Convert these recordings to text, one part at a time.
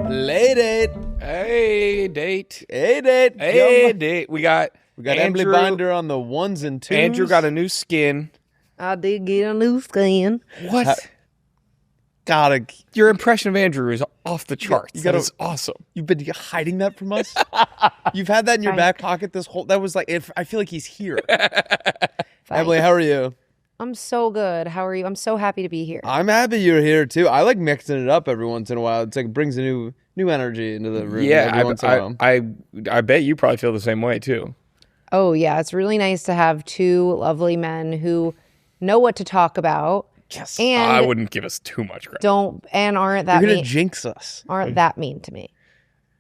Playdate. Hey, date. Hey, date. Hey, date. We got Emily Andrew. Binder on the ones and twos. Andrew got a new skin. I did get a new skin. What? Gotta. Your impression of Andrew is off the charts. gotta- That is awesome. You've been hiding that from us. You've had that in your back pocket this whole. That was like. I feel like he's here. Emily, how are you? I'm so good. How are you? I'm so happy to be here. I'm happy you're here too. I like mixing it up every once in a while. It's like it brings a new energy into the room. every once in a while. I bet you probably feel the same way too. Oh, yeah. It's really nice to have two lovely men who know what to talk about. Yes. And I wouldn't give us too much credit. aren't that You're gonna mean, jinx us. aren't that mean to me.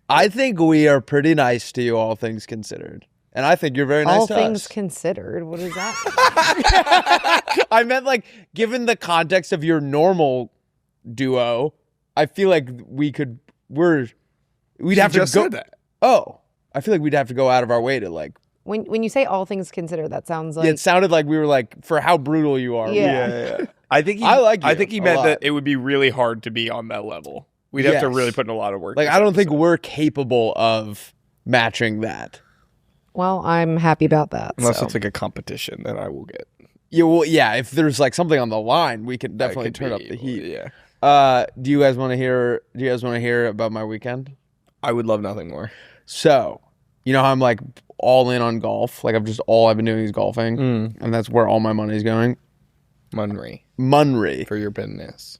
I think we are pretty nice to you, all things considered. And I think you're very nice All to things us. considered. What is that? I meant like, given the context of your normal duo, I feel like we'd have to just go. said that. Oh, I feel like we'd have to go out of our way to like. when you say all things considered, that sounds like Yeah, it sounded like we were like, for how brutal you are. Yeah. I think I like you I think he a meant lot. that it would be really hard to be on that level. We'd have to Yes. really put in a lot of work. Like, I don't think we're capable of matching that. Well, I'm happy about that. unless so. it's like a competition, then I will get. Yeah, well, yeah. If there's like something on the line, we can that definitely could turn up be- the heat. Yeah, Do you guys want to hear? Do you guys want to hear about my weekend? I would love nothing more. So, you know how I'm like all in on golf. Like all I've been doing is golfing, and that's where all my money's going. Munry. For your business.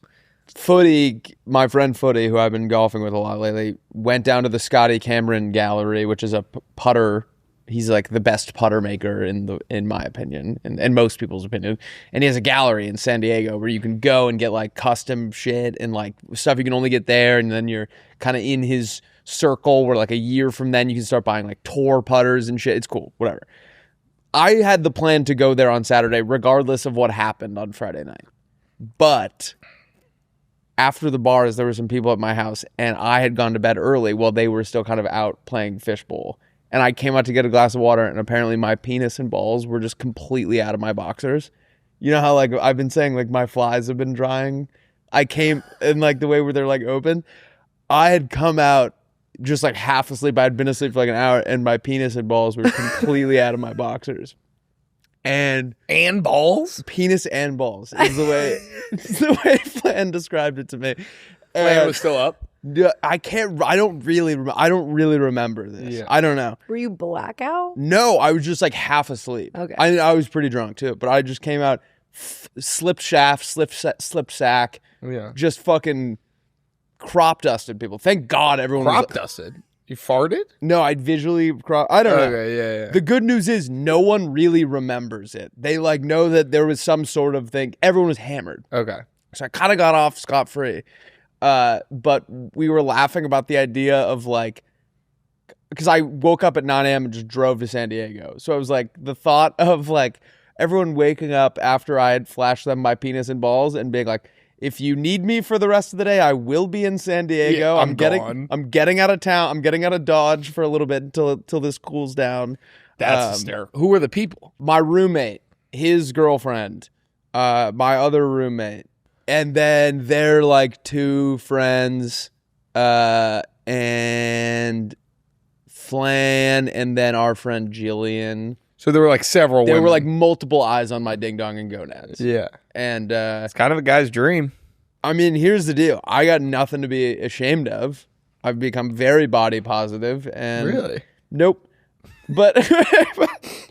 Footy, my friend Footy, who I've been golfing with a lot lately, went down to the Scotty Cameron Gallery, which is a putter. He's like the best putter maker in my opinion, and most people's opinion. And he has a gallery in San Diego where you can go and get like custom shit and like stuff you can only get there. And then you're kind of in his circle where like a year from then you can start buying like tour putters and shit. It's cool, whatever. I had the plan to go there on Saturday, regardless of what happened on Friday night. But after the bars, there were some people at my house, and I had gone to bed early while they were still kind of out playing fishbowl. And I came out to get a glass of water, and apparently my penis and balls were just completely out of my boxers. You know how like I've been saying like my flies have been drying? I came in like the way where they're like open. I had come out just like half asleep. I had been asleep for like an hour, and my penis and balls were completely out of my boxers. And balls? penis and balls is the way Flan described it to me. Plan was still up. Yeah, I don't really remember this. Yeah. I don't know. Were you blackout? No, I was just like half asleep. Okay. I was pretty drunk too, but I just came out, slipped shaft, slipped sack, Yeah. just fucking crop dusted people. Thank God everyone Crop was. dusted. You farted? No, I visually crop. I don't know. Okay, yeah. The good news is no one really remembers it. They like know that there was some sort of thing. Everyone was hammered. Okay. So I kind of got off scot-free. But we were laughing about the idea of like, because I woke up at 9 a.m. and just drove to San Diego. So I was like, the thought of like everyone waking up after I had flashed them my penis and balls and being like, if you need me for the rest of the day, I will be in San Diego. Yeah, I'm getting out of town. I'm getting out of Dodge for a little bit until this cools down. That's hysterical. Who were the people? My roommate, his girlfriend, my other roommate, and then their like two friends, and Flan, and then our friend Jillian. So there were like several There women. were like multiple eyes on my ding dong and gonads. Yeah. And It's kind of a guy's dream. I mean, here's the deal. I got nothing to be ashamed of. I've become very body positive and Really? Nope. But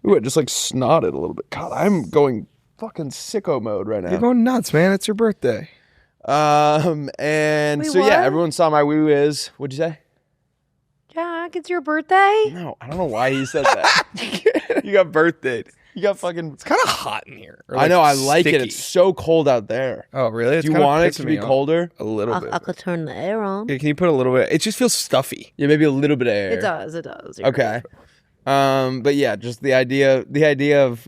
ooh, I just like snotted a little bit. God, I'm going fucking sicko mode right now. You're going nuts, man. It's your birthday. And Wait, so yeah, what? everyone saw my wee whiz. What'd you say? Jack, it's your birthday? No, I don't know why he said that. You got birthday. You got fucking. It's kind of hot in here. Or, I know. I like, like it. sticky. It's so cold out there. Oh, really? Do you want it to be colder? A little bit. I could turn the air on. Yeah, can you put a little bit? It just feels stuffy. Yeah, maybe a little bit of air. It does. You're Okay. But yeah, just the idea of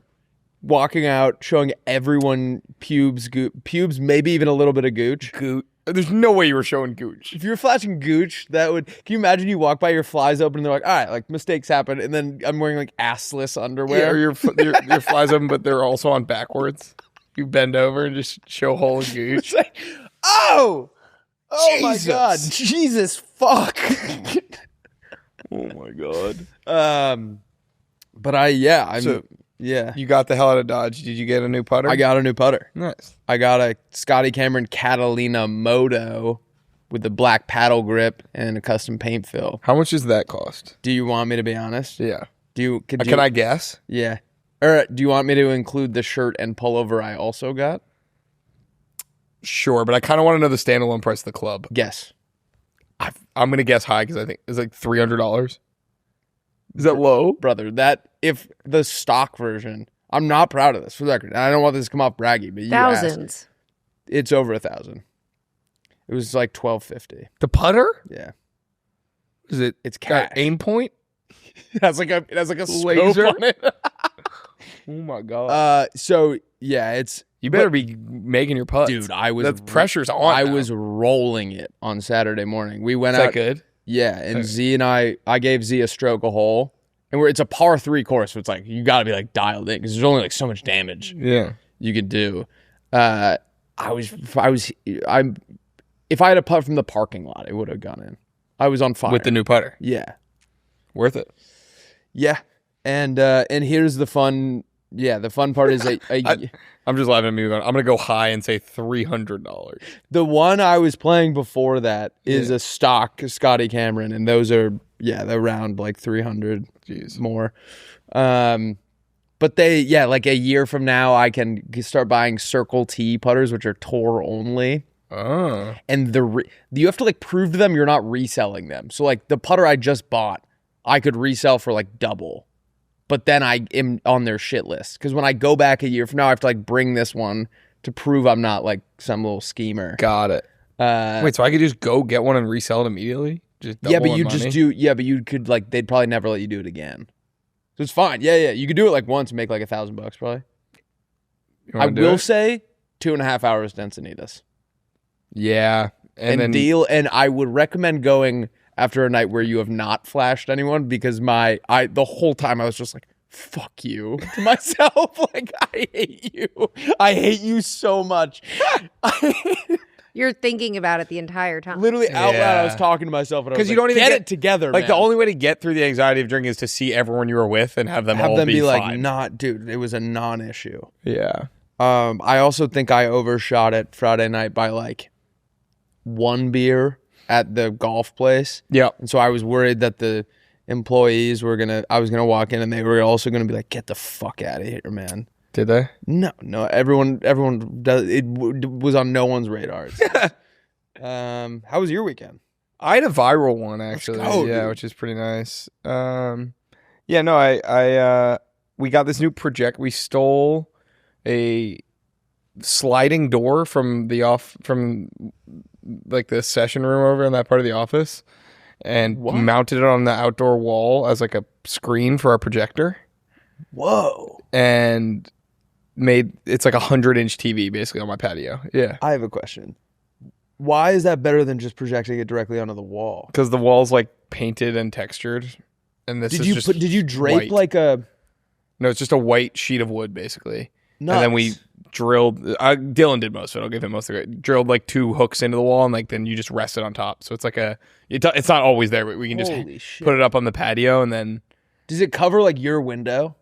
walking out, showing everyone pubes, maybe even a little bit of gooch. There's no way you were showing gooch. If you were flashing gooch, that would. Can you imagine you walk by, your flies open, and they're like, all right, like mistakes happen, and then I'm wearing like assless underwear. Yeah, or your flies open, but they're also on backwards. You bend over and just show a hole in gooch. Oh my Jesus. God, Jesus fuck. Oh my god. But I'm So- yeah. You got the hell out of Dodge. Did you get a new putter? I got a new putter. Nice. I got a Scotty Cameron Catalina Moto with the black paddle grip and a custom paint fill. How much does that cost? Do you want me to be honest? Yeah. Can I guess? Yeah. Or do you want me to include the shirt and pullover I also got? Sure, but I kind of want to know the standalone price of the club. Guess. I'm going to guess high because I think it's like $300. Is that low? Brother, that if the stock version, I'm not proud of this for the record. And I don't want this to come off braggy, but you asked. Thousands. It's over 1,000. It was like $1,250. The putter? Yeah. Is it? It's Got cash. aim point? It has like a Laser? scope on it. Oh my god! So yeah, it's You better be making your putts, dude. I was That pressure's on. I now. was rolling it on Saturday morning. We went Is that out. good? Yeah, and Okay. Z and I gave Z a stroke a hole, and it's a par 3 course, so it's like you got to be like dialed in because there's only like so much damage Yeah. you could do. If I had a putt from the parking lot, it would have gone in. I was on fire With the new putter, yeah. worth it. Yeah, and here's the fun. Yeah, the fun part is I'm just laughing at me. I'm gonna go high and say $300. the one I was playing before that is a stock Scotty Cameron, and those are they're around like 300 more. But like a year from now, I can start buying Circle T putters, which are tour only. Oh, And you have to like prove to them you're not reselling them. So like the putter I just bought, I could resell for like double. But then I am on their shit list. Because when I go back a year from now, I have to like bring this one to prove I'm not like some little schemer. got it. Wait, so I could just go get one and resell it immediately? Just Yeah, but double you the money? just do. Yeah, but you could like they'd probably never let you do it again. So it's fine. Yeah. You could do it like once and make like $1,000 probably. You I wanna do will it? say 2.5 hours to Encinitas. Yeah, And then deal. And I would recommend going after a night where you have not flashed anyone because the whole time I was just like, fuck you to myself. Like, I hate you. I hate you so much. You're thinking about it the entire time. Literally out loud, I was Yeah. talking to myself. And I 'Cause was you like, don't even get get- it together, like man. the only way to get through the anxiety of drinking is to see everyone you were with and have them have all them be like, fine. not, dude, it was a non-issue. Yeah. I also think I overshot it Friday night by like 1 beer at the golf place. Yeah. And so I was worried that the employees I was gonna walk in and they were also gonna be like, get the fuck out of here, man. Did they? No, everyone does. It was on no one's radars. How was your weekend? I had a viral one actually. go, Yeah, dude. which is pretty nice. Yeah, no, I we got this new project. We stole a sliding door from like the session room over in that part of the office and What? mounted it on the outdoor wall as like a screen for our projector Whoa! and it's like 100-inch TV basically on my patio. Yeah. I have a question. Why is that better than just projecting it directly onto the wall? Because the wall's like painted and textured. And this Did is you just did you drape white. like a? No, it's just a white sheet of wood basically. Nuts. And then we drilled. Dylan did most of it. I'll give him most of it. Drilled like 2 hooks into the wall, and like then you just rest it on top. So it's like it's not always there, but we can just Holy shit. put it up on the patio, and then Does it cover like your window?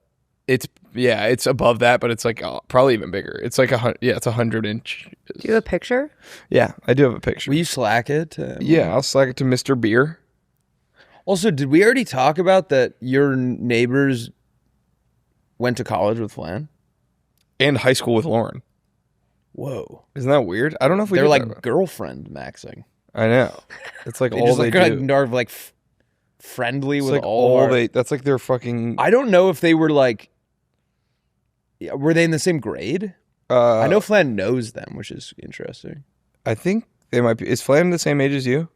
it's above that, but it's like probably even bigger. It's like it's 100-inch. Do you have a picture? Yeah, I do have a picture. Will you slack it? Yeah, I'll slack it to Mr. Beer. Also, did we already talk about that your neighbors went to college with Flan? And high school with Lauren. Whoa. Isn't that weird? I don't know if we They're did like that. girlfriend maxing. I know. It's like They all just they like, do. are like friendly It's with like all of our- that's like their fucking I don't know if they were like, were they in the same grade? I know Flan knows them, which is interesting. I think they might be. Is Flan the same age as you?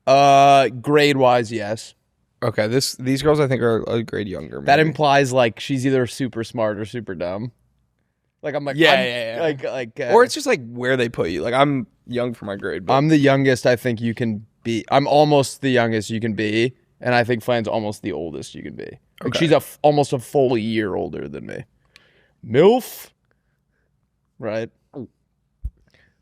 Grade wise, yes. Okay, these girls I think are a grade younger. That maybe. implies like she's either super smart or super dumb. Like I'm like Yeah. like or it's just like where they put you. Like I'm young for my grade, but I'm the youngest I think you can be. I'm almost the youngest you can be, and I think Flan's almost the oldest you can be. Like Okay. she's almost a full year older than me. MILF, right?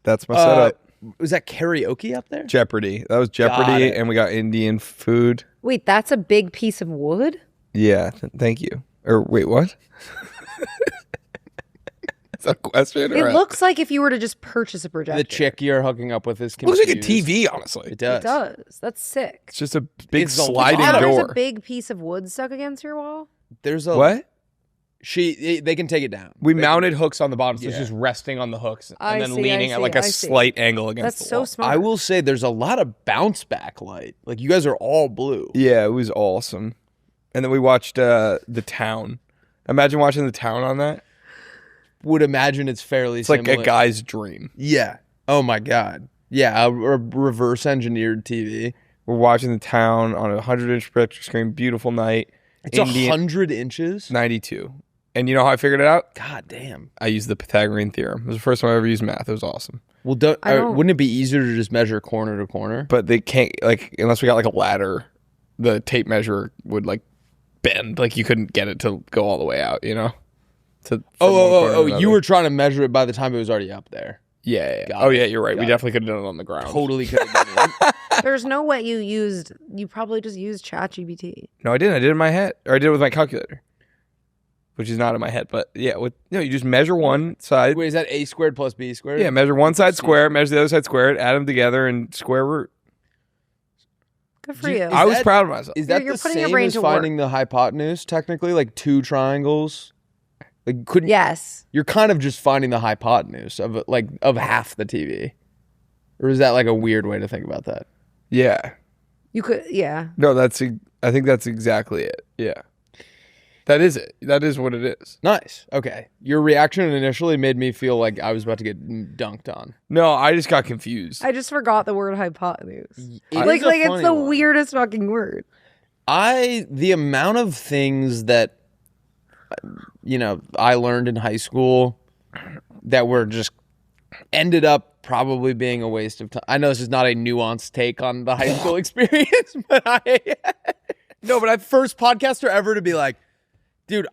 that's my setup. Was that karaoke up there? Jeopardy. That was Got Jeopardy, it. and we got Indian food. Wait, that's a big piece of wood? Yeah, thank you. Or wait, what? Is that a question? It looks like if you were to just purchase a projector. The chick you're hooking up with is It looks confused. like a TV, honestly. It does. It does. That's sick. It's just a big It's a sliding lot of- There's door. a big piece of wood stuck against your wall? There's a What? They can take it down. We They mounted hooks on the bottom, so it's Yeah. just resting on the hooks and I then see, leaning I at like see, a I see. slight angle against That's the so wall. smart. I will say there's a lot of bounce back light. Like you guys are all blue. Yeah, it was awesome. And then we watched The Town. Imagine watching The Town on that. Would imagine it's fairly It's like similar. a guy's dream. Yeah. Oh my god. Yeah, a reverse engineered TV. We're watching The Town on a 100-inch projector screen. Beautiful night. It's 100 inches. 92. And you know how I figured it out? God damn. I used the Pythagorean theorem. It was the first time I ever used math. It was awesome. Well, I don't- wouldn't it be easier to just measure corner to corner? But they can't, like, unless we got like a ladder, the tape measure would like bend. Like you couldn't get it to go all the way out, you know? From one corner to You another. were trying to measure it by the time it was already up there. Yeah. Got Oh, it. yeah, you're right. We Got it. definitely could have done it on the ground. Totally could have done it. There's no way you probably just used ChatGPT. No, I didn't. I did it in my head. Or I did it with my calculator. Which is not in my head. But yeah, you just measure one side. Wait, is that a squared plus b squared? Yeah, measure one side square, measure the other side squared, add them together, and square root. Good for you. I was proud of myself. Is that You're the putting your same brain as to finding the hypotenuse? Technically, like two triangles. Like couldn't. Yes. You're kind of just finding the hypotenuse of half the TV, or is that like a weird way to think about that? Yeah. You could, yeah. No, I think that's exactly it. Yeah. That is it. That is what it is. Nice. Okay. Your reaction initially made me feel like I was about to get dunked on. No, I just got confused. I just forgot the word hypotenuse. It Like is a it's funny the one. weirdest fucking word. The amount of things that I learned in high school that were just ended up probably being a waste of time. I know this is not a nuanced take on the high school experience, but I'm first podcaster ever to be like, dude,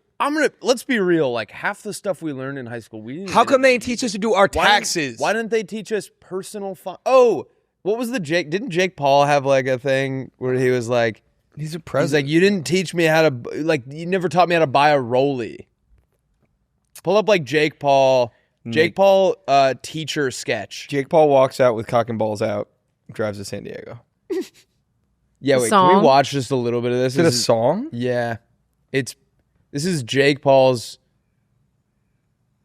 let's be real. Like half the stuff we learned in high school, we didn't. How come they didn't teach us to do our Why didn't- taxes? Why didn't they teach us personal Oh, what was didn't Jake Paul have like a thing where he was like, He's a he's president. like, you didn't teach me how to, like, you never taught me how to buy a Rollie. Pull up like Jake Paul teacher sketch. Jake Paul walks out with cock and balls out, drives to San Diego. Yeah, wait, can Song? we watch just a little bit of this? Is it a song? Yeah. This is Jake Paul's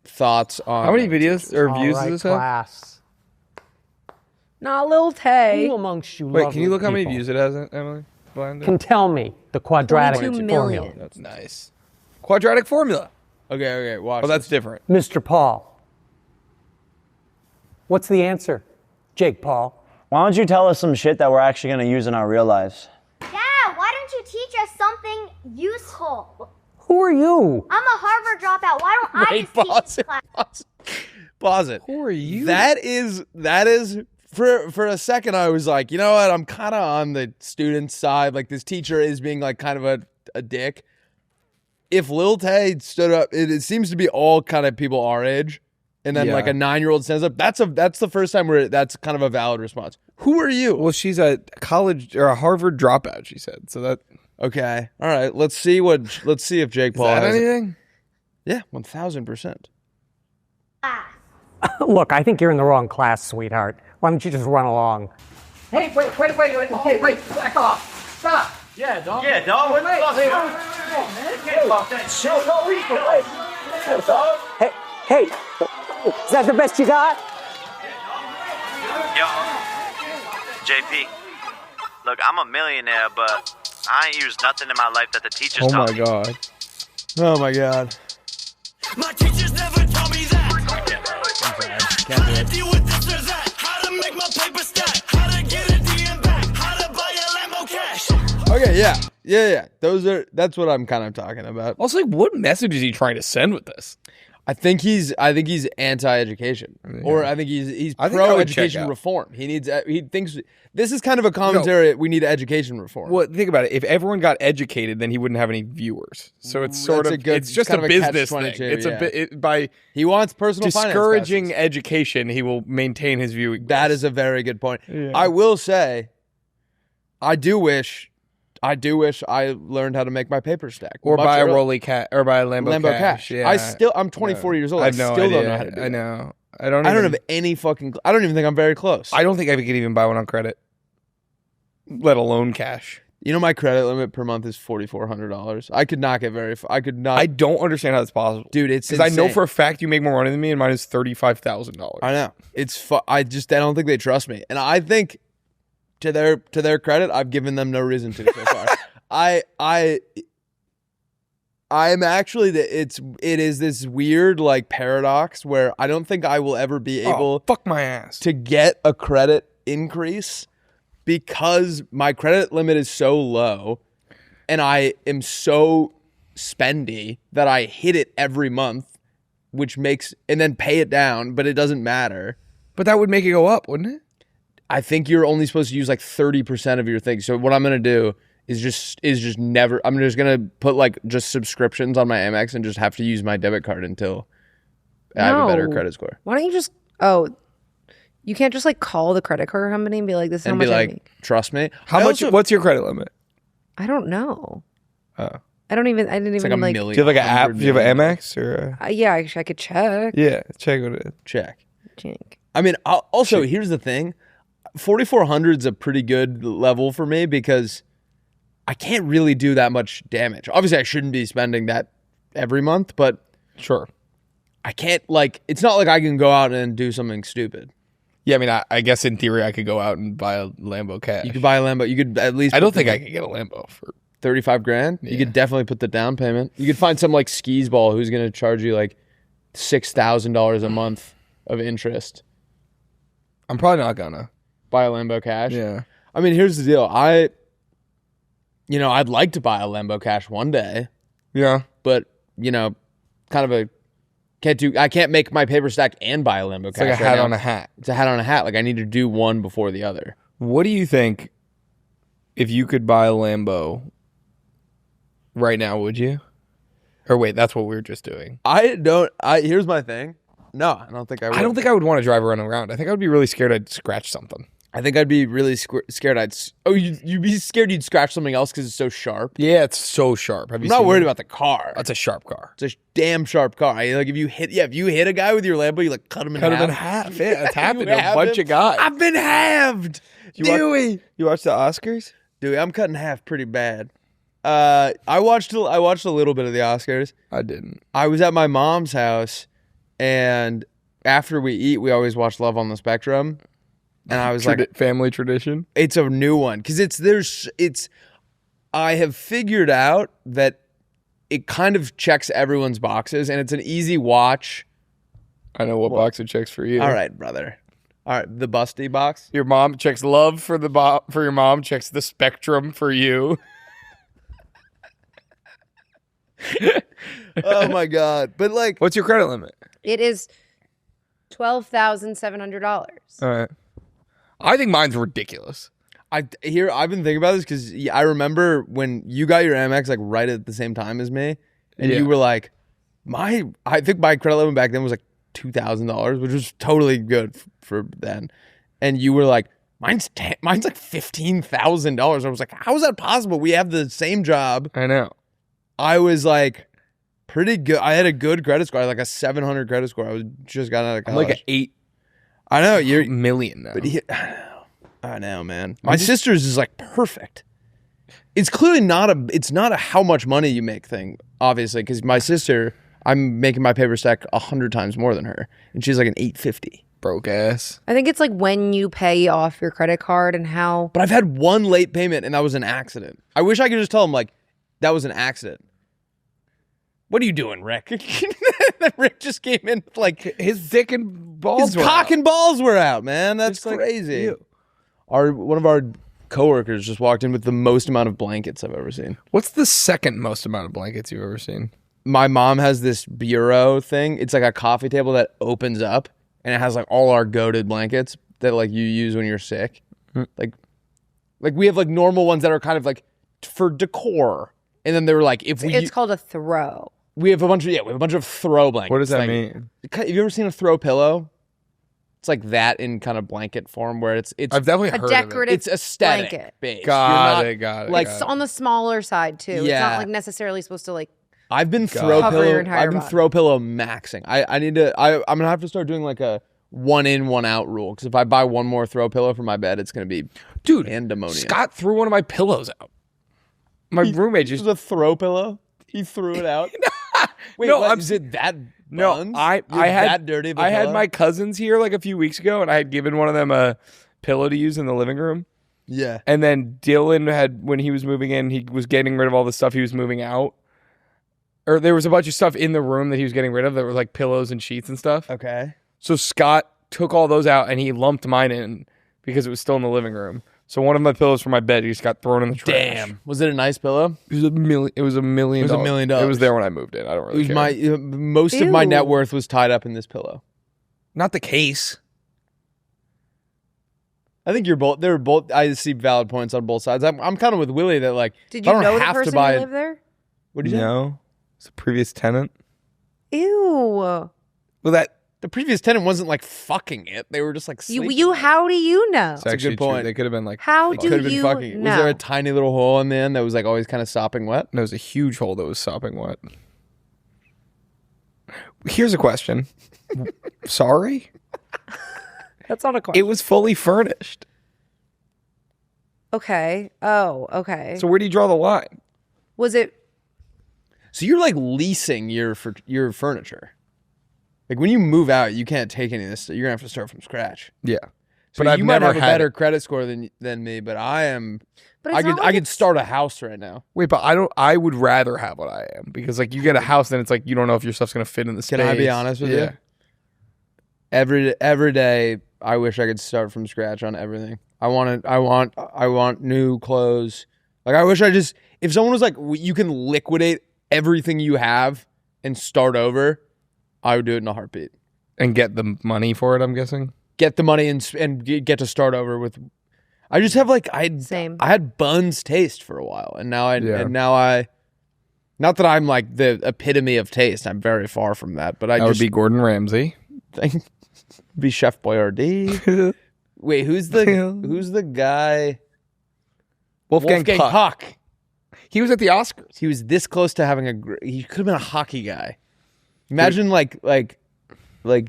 thoughts on How many videos or All views right, does this have? class. Not Lil Tay. Who amongst you Wait, lovely can you look how many people views it has, Emily? Blind? can tell me the quadratic 22 formula? million. That's nice. Quadratic formula. Okay, watch. Oh, that's this. different. Mr. Paul, what's the answer? Jake Paul. Why don't you tell us some shit that we're actually going to use in our real lives? Dad, why don't you teach us something useful? Who are you? I'm a Harvard dropout. Why don't I Wait, just teach class? Pause it. Who are you? That is for a second I was like, you know what? I'm kind of on the student side. Like this teacher is being like kind of a dick. If Lil Tay stood up, it seems to be all kind of people our age, and then Yeah. like a 9-year-old stands up. That's the first time where that's kind of a valid response. Who are you? Well, she's a college or a Harvard dropout, she said. So that Okay, all right. Let's see if Jake is Paul that has anything? Yeah, 1,000%. Look, I think you're in the wrong class, sweetheart. Why don't you just run along? Hey, wait, back off. Stop. Yeah, dog. Yeah, dog. What Hey, is that the best you got? Yo, JP, look, I'm a millionaire, but I ain't used nothing in my life that the teachers Oh taught my me. god. Oh my god. My teachers never taught me that. How to deal with this or that. How to make my paper stack. How to get a DM back. How to buy a Lambo cash. Okay, yeah. That's what I'm kind of talking about. Also, like, what message is he trying to send with this? I think he's anti-education, or I think he's I think I would check pro-education out. reform. He thinks this is kind of a commentary. We need education reform. Well, think about it. If everyone got educated, then he wouldn't have any viewers. So it's sort That's of a good- it's just kind a of a business catch-22, thing. It's yeah. a bit by He wants personal finance discouraging classes. education. He will maintain his viewing. That base. is a very good point. I will say, I do wish I learned how to make my paper stack. or much buy a earlier. Rolly cat or buy a Lambo, Cash. Yeah. I'm 24 years old. I I have no still idea. don't know how to do I that. know. I I don't have any fucking. I don't even think I'm very close. I don't think I could even buy one on credit, let alone cash. You know, my credit limit per month is $4,400. I could not get very. I could not. I don't understand how that's possible, dude, it's because I know insane. for a fact you make more money than me, and mine is $35,000. I know it's. I don't think they trust me, and I think to their credit, I've given them no reason to so far. I'm actually it is this weird like paradox where I don't think I will ever be able fuck my ass. to get a credit increase because my credit limit is so low and I am so spendy that I hit it every month, which makes and then pay it down, but it doesn't matter. But that would make it go up, wouldn't it? I think you're only supposed to use like 30% of your thing. So what I'm gonna do is just never. I'm just gonna put like just subscriptions on my Amex and just have to use my debit card until I have a better No. credit score. Why don't you just? You can't just like call the credit card company and be like, "This is how And much be I like, make." trust me. How I much? also- What's your credit limit? I don't know. Oh. I didn't even It's like a like. million. Do you have like an app? 100 Do you have an million. Amex or? Yeah, actually, I could check. Yeah, check what it is. Check. Check. I mean, also here's the thing: 4,400 is a pretty good level for me because I can't really do that much damage. Obviously, I shouldn't be spending that every month, but Sure. I can't like. It's not like I can go out and do something stupid. Yeah, I mean, I guess in theory I could go out and buy a Lambo cash. You could buy a Lambo. You could at least. I don't put think I could get a Lambo for. 35 grand. You could definitely put the down payment. You could find some like skis ball who's going to charge you like $6,000 a month of interest. I'm probably not gonna. Buy a Lambo Cash. Yeah. I mean, here's the deal. I'd like to buy a Lambo Cash one day, Yeah. but kind of I can't make my paper stack and buy a Lambo It's Cash. like a right hat now. on a hat. It's a hat on a hat. Like I need to do one before the other. What do you think if you could buy a Lambo right now, would you? Or wait, that's what we were just doing. Here's my thing. No, I don't think I would. I don't think I would want to drive around. I think I would be really scared I'd scratch something. I think I'd be really scared. You'd be scared you'd scratch something else because it's so sharp. Yeah, it's so sharp. Have you I'm not seen worried it? about the car. That's a sharp car. It's a damn sharp car. Like if you hit a guy with your Lambo, you like cut him in Cut half. him in half. Yeah, it's happened You to a have bunch him? of guys. I've been halved. Dewey. You watch the Oscars? Dewey, I'm cutting half pretty bad. I watched a little bit of the Oscars. I didn't. I was at my mom's house, and after we eat, we always watch Love on the Spectrum. And I was like, family tradition. it's a new one because I have figured out that it kind of checks everyone's boxes, and it's an easy watch. I know what box it checks for you. All right, brother. All right, the busty box. Your mom checks love for for your mom, checks the spectrum for you. Oh my god! But like, What's your credit limit? It is $12,700. All right. I think mine's ridiculous. I've been thinking about this because I remember when you got your Amex like right at the same time as me, and Yeah. you were like, I think my credit limit back then was like $2,000, which was totally good for then, and you were like, mine's like $15,000. I was like, how is that possible? We have the same job. I know. I was like pretty good. I had a good credit score. I had like a 700 credit score. I was just got out of I'm college. like an 8 I know you're. million now. But I know, man. My sister's is like perfect. It's clearly it's not a how much money you make thing, obviously, because my sister, I'm making my paper stack 100 times more than her, and she's like an 850. Broke ass. I think it's like when you pay off your credit card and how. But I've had one late payment, and that was an accident. I wish I could just tell him like, that was an accident. What are you doing, Rick? Rick just came in with like His dick and balls his were cock out. and balls were out, man. That's Just like crazy. you. One of our coworkers just walked in with the most amount of blankets I've ever seen. What's the second most amount of blankets you've ever seen? my mom has this bureau thing. It's like a coffee table that opens up, and it has like all our goated blankets that like you use when you're sick. Like we have like normal ones that are kind of like for decor, and then they were like It's called a throw. we have a bunch of throw blankets. What does that like, mean? Have you ever seen a throw pillow? It's like that in kind of blanket form where it's I've definitely A heard decorative it's aesthetic blanket. based. Got You're it, got it, Like got It's on the smaller side too. It's Yeah. not like necessarily supposed to like. I've been Cover your throw entire body. pillow maxing. I need to. I'm gonna have to start doing like a 1 in 1 out rule, because if I buy one more throw pillow for my bed, it's gonna be Dude, pandemonium. Scott threw one of my pillows out. My roommate This just was a throw pillow. He threw it out. Wait, No, what, I'm- is it that? No, buns? I You're had that dirty. Of a I had pillow? my cousins here like a few weeks ago, and I had given one of them a pillow to use in the living room. Yeah. And then Dylan had, when he was moving in, he was getting rid of all the stuff he was moving out. Or there was a bunch of stuff in the room that he was getting rid of that were like pillows and sheets and stuff. Okay. So Scott took all those out and he lumped mine in because it was still in the living room. So one of my pillows for my bed just got thrown in the trash. Damn. Was it a nice pillow? It was $1 million. It was $1 million. It was $1 million. It was there when I moved in. I don't It really was care. my most of my Ew. net worth was tied up in this pillow. Not the case. I think you're both. They're both. I see valid points on both sides. I'm kind of with Willie that like. Did if I you don't know the have to person buy who it- lived there? What did you say? No. It's a previous tenant. Ew. Well, that The previous tenant wasn't like fucking it. They were just like sleeping. You. How do you know? It's actually good point. true. They could have been like. How It do could have been you fucking it. know? Was there a tiny little hole in the end that was like always kind of sopping wet? There was a huge hole that was sopping wet. Here's a question. Sorry? That's not a question. It was fully furnished. Okay. Oh, okay. So where do you draw the line? Was it? So you're like leasing your furniture. Like when you move out, you can't take any of this. You're gonna have to start from scratch. Yeah. So But I've you might never have a had better it. credit score than me, but I am. But it's not like I could it's- start a house right now. Wait, but I would rather have what I am because like you get a house, then it's like you don't know if your stuff's gonna fit in the space. Can I be honest with you? Every day, I wish I could start from scratch on everything. I want new clothes. Like I wish if someone was like, you can liquidate everything you have and start over, I would do it in a heartbeat. And get the money for it, I'm guessing. Get the money and get to start over with. I just have like Same. I had buns taste for a while, and now Yeah. not that I'm like the epitome of taste. I'm very far from that, but That would be Gordon Ramsay. be Chef Boyardee. Wait, who's the guy? Wolfgang Puck. Puck. He was at the Oscars. He was this close to having he could have been a hockey guy. Imagine like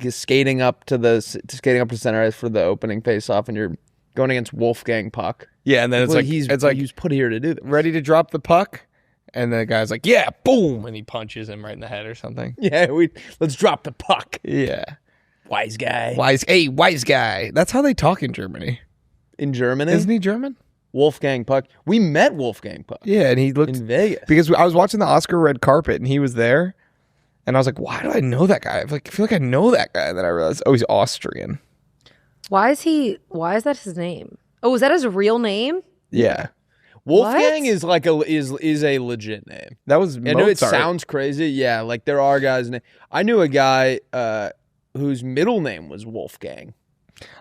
skating up to center ice for the opening face-off, and you're going against Wolfgang Puck. Yeah, and then it's Well, like he was put here to do this. ready to drop the puck, and the guy's like, "Yeah, boom!" and he punches him right in the head or something. Yeah, let's drop the puck. Yeah, Wise guy. wise guy. That's how they talk in Germany, In Germany, isn't he German? Wolfgang Puck. We met Wolfgang Puck Yeah, and he looked in Vegas. because I was watching the Oscar red carpet, and he was there, and I was like, "Why do I know that guy?" I feel like I know that guy, and then I realized, oh, he's Austrian. Why is that his name? Oh, is that his real name? Yeah, Wolfgang What? is like is a legit name. that was. I know it Mozart. sounds crazy. Yeah, like there are guys. I knew a guy whose middle name was Wolfgang.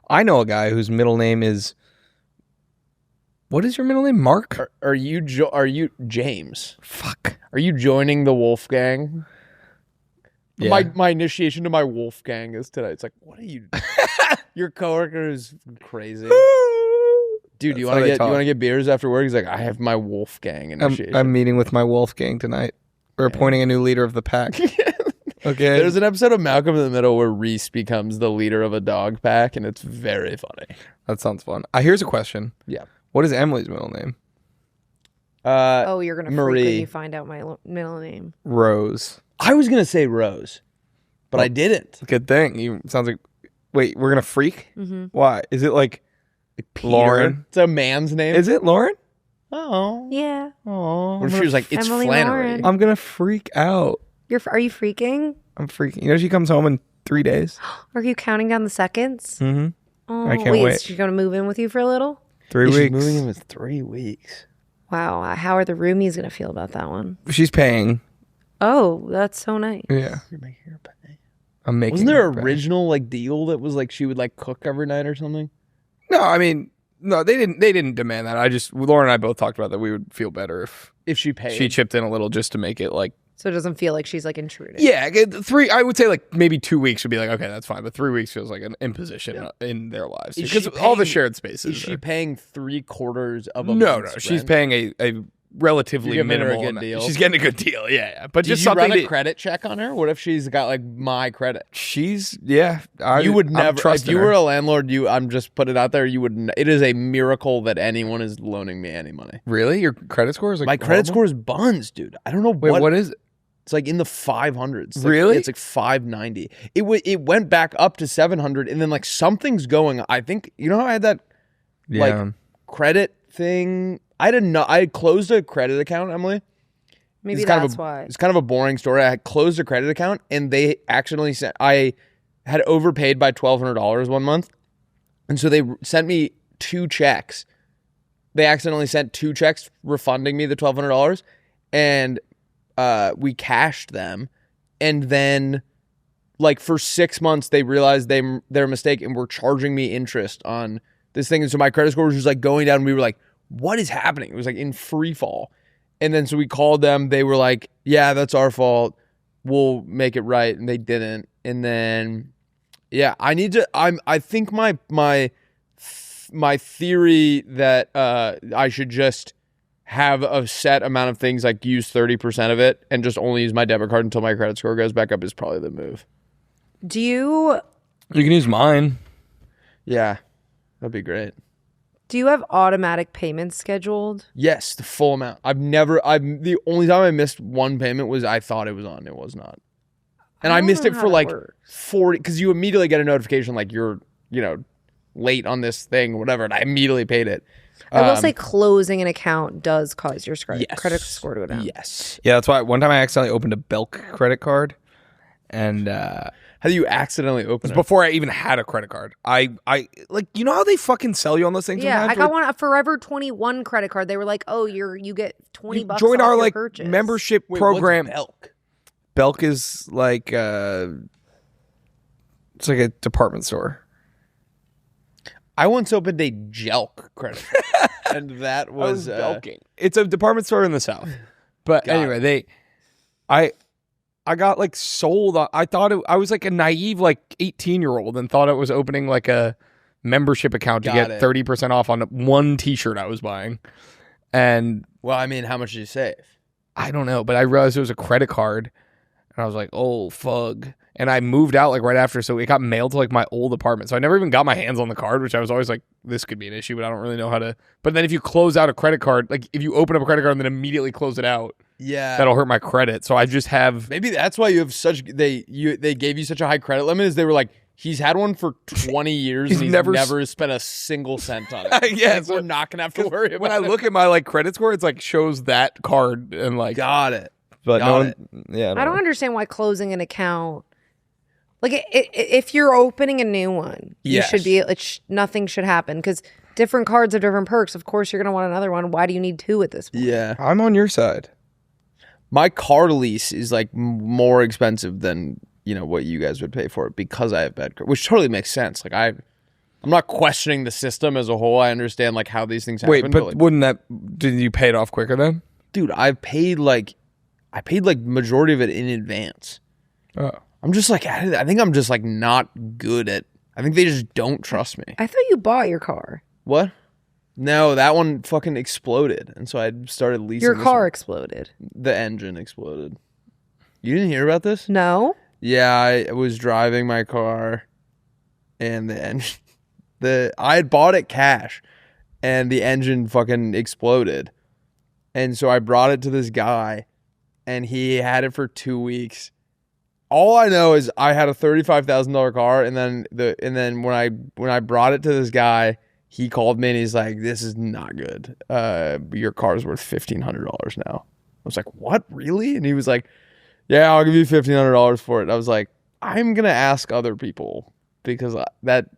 I know a guy whose middle name is. What is your middle name? Mark? Are you James? Fuck. Are you joining the Wolfgang? Yeah. My initiation to my Wolfgang is today. It's like, what are you? Your coworker is crazy. Dude, you That's want how they to talk. get beers after work? He's like, I have my Wolfgang initiation. I'm meeting with my Wolfgang tonight. We're appointing a new leader of the pack. Okay. There's an episode of Malcolm in the Middle where Reese becomes the leader of a dog pack, and it's very funny. That sounds fun. Here's a question. Yeah. What is Emily's middle name? Oh, you're gonna freak Marie. when you find out my middle name. Rose. I was gonna say Rose, but I didn't. Good thing. You sounds like. Wait, we're gonna freak. Mm-hmm. Why? Is it like Peter. Lauren? It's a man's name. Is it Lauren? Oh. Yeah. Oh. What if she was like, it's Emily Flannery? Lauren. I'm gonna freak out. Are you freaking? I'm freaking. You know she comes home in 3 days. Are you counting down the seconds? Mm-hmm. Oh, I can't wait. wait. Is she gonna move in with you for a little? 3 She's weeks. moving in with 3 weeks. Wow. How are the roomies gonna feel about that one? She's paying. Oh, that's so nice. Yeah. You're making her pay. I'm making. Wasn't there her an pay. original like deal that was like she would like cook every night or something? No, I mean, no, they didn't demand that. Laura and I both talked about that. We would feel better if If she paid. she chipped in a little just to make it like. So it doesn't feel like she's like intruding. Yeah, 3. I would say like maybe 2 weeks would be like, okay, that's fine. But 3 weeks feels like an imposition in their lives Is because she all the paying- shared spaces. Is she are- paying 3/4 of a no, month's she's rent? paying a relatively You're giving her a minimal good amount. deal. She's getting a good deal. Yeah. But Did just you something run a that- credit check on her? What if she's got like my credit? You would I'm never. If trusting you her. were a landlord, I'm just put it out there. You would. It is a miracle that anyone is loaning me any money. Really? Your credit score is like My credit horrible? score is buns, dude. I don't know Wait, what is it? It's like in the 500s. Like, Really? It's like 590. It went back up to 700, and then like something's going. I think you know how I had that like credit thing. I didn't know. I had closed a credit account, Emily. Maybe It's kind that's of a, why. It's kind of a boring story. I had closed a credit account, and they accidentally sent. I had overpaid by $1,200 one month, and so they sent me 2 checks. They accidentally sent 2 checks refunding me the $1,200, and we cashed them, and then like for 6 months they realized their mistake and were charging me interest on this thing, and so my credit score was just like going down. And we were like, "What is happening?" It was like in free fall. And then so we called them. They were like, "Yeah, that's our fault. We'll make it right." And they didn't. And then, yeah, I need to. I think my theory that I should just have a set amount of things, like use 30% of it, and just only use my debit card until my credit score goes back up is probably the move. Do you You can use mine. Yeah, that'd be great. do you have automatic payments scheduled? Yes, the full amount. The only time I missed one payment was I thought it was on. It was not. And I don't missed know it how for that like works. 40, because you immediately get a notification like you're, late on this thing or whatever. And I immediately paid it. I will say closing an account does cause your Yes. credit score to go down. Yes. Yeah, that's why one time I accidentally opened a Belk credit card, and How do you accidentally open it? before I even had a credit card, I like how they fucking sell you on those things. Yeah, sometimes I got where one, a Forever 21 credit card. They were like, "Oh, you get $20 you off join our your like purchase." membership Wait, program. what's Belk? Belk is like it's like a department store. I once opened a Jelk credit card, and that was Belking. It's a department store in the South. But Got anyway, I got like sold. I thought I was like a naive like 18-year-old and thought it was opening like a membership account to Got get it. 30% off on one T-shirt I was buying. And Well, I mean, how much did you save? I don't know, but I realized it was a credit card, and I was like, "Oh, fug!" And I moved out like right after, so it got mailed to like my old apartment. So I never even got my hands on the card, which I was always like, "This could be an issue," but I don't really know how to. But then if you close out a credit card, like if you open up a credit card and then immediately close it out, Yeah, that'll hurt my credit. So I just have. maybe that's why you have such they gave you such a high credit limit. Is they were like, he's had one for 20 years and he's never spent a single cent on it. Yeah, Like, so- we're not gonna have to worry about When I it. look at my like credit score, it's like shows that card and like. Got it. But got no one, it. yeah, I don't understand why closing an account, like if you're opening a new one, Yes. you should be. Nothing should happen because different cards have different perks. Of course, you're gonna want another one. Why do you need 2 at this point? Yeah, I'm on your side. my car lease is like more expensive than what you guys would pay for it because I have bad credit, which totally makes sense. Like I'm not questioning the system as a whole. I understand like how these things happen. Wait, but like, wouldn't that? Did you pay it off quicker then? dude, I paid like majority of it in advance. Oh. I'm just like I think I'm just like not good at. I think they just don't trust me. I thought you bought your car. What? No, that one fucking exploded, and so I started leasing. Your this car one. exploded. The engine exploded. You didn't hear about this? No. Yeah, I was driving my car, and the engine, I had bought it cash, and the engine fucking exploded, and so I brought it to this guy, and he had it for 2 weeks. All I know is I had a $35,000 car, and then when I brought it to this guy, he called me and he's like, "This is not good. Your car's worth $1,500 now." I was like, "What, really?" And he was like, "Yeah, I'll give you $1,500 for it." I was like, "I'm gonna ask other people because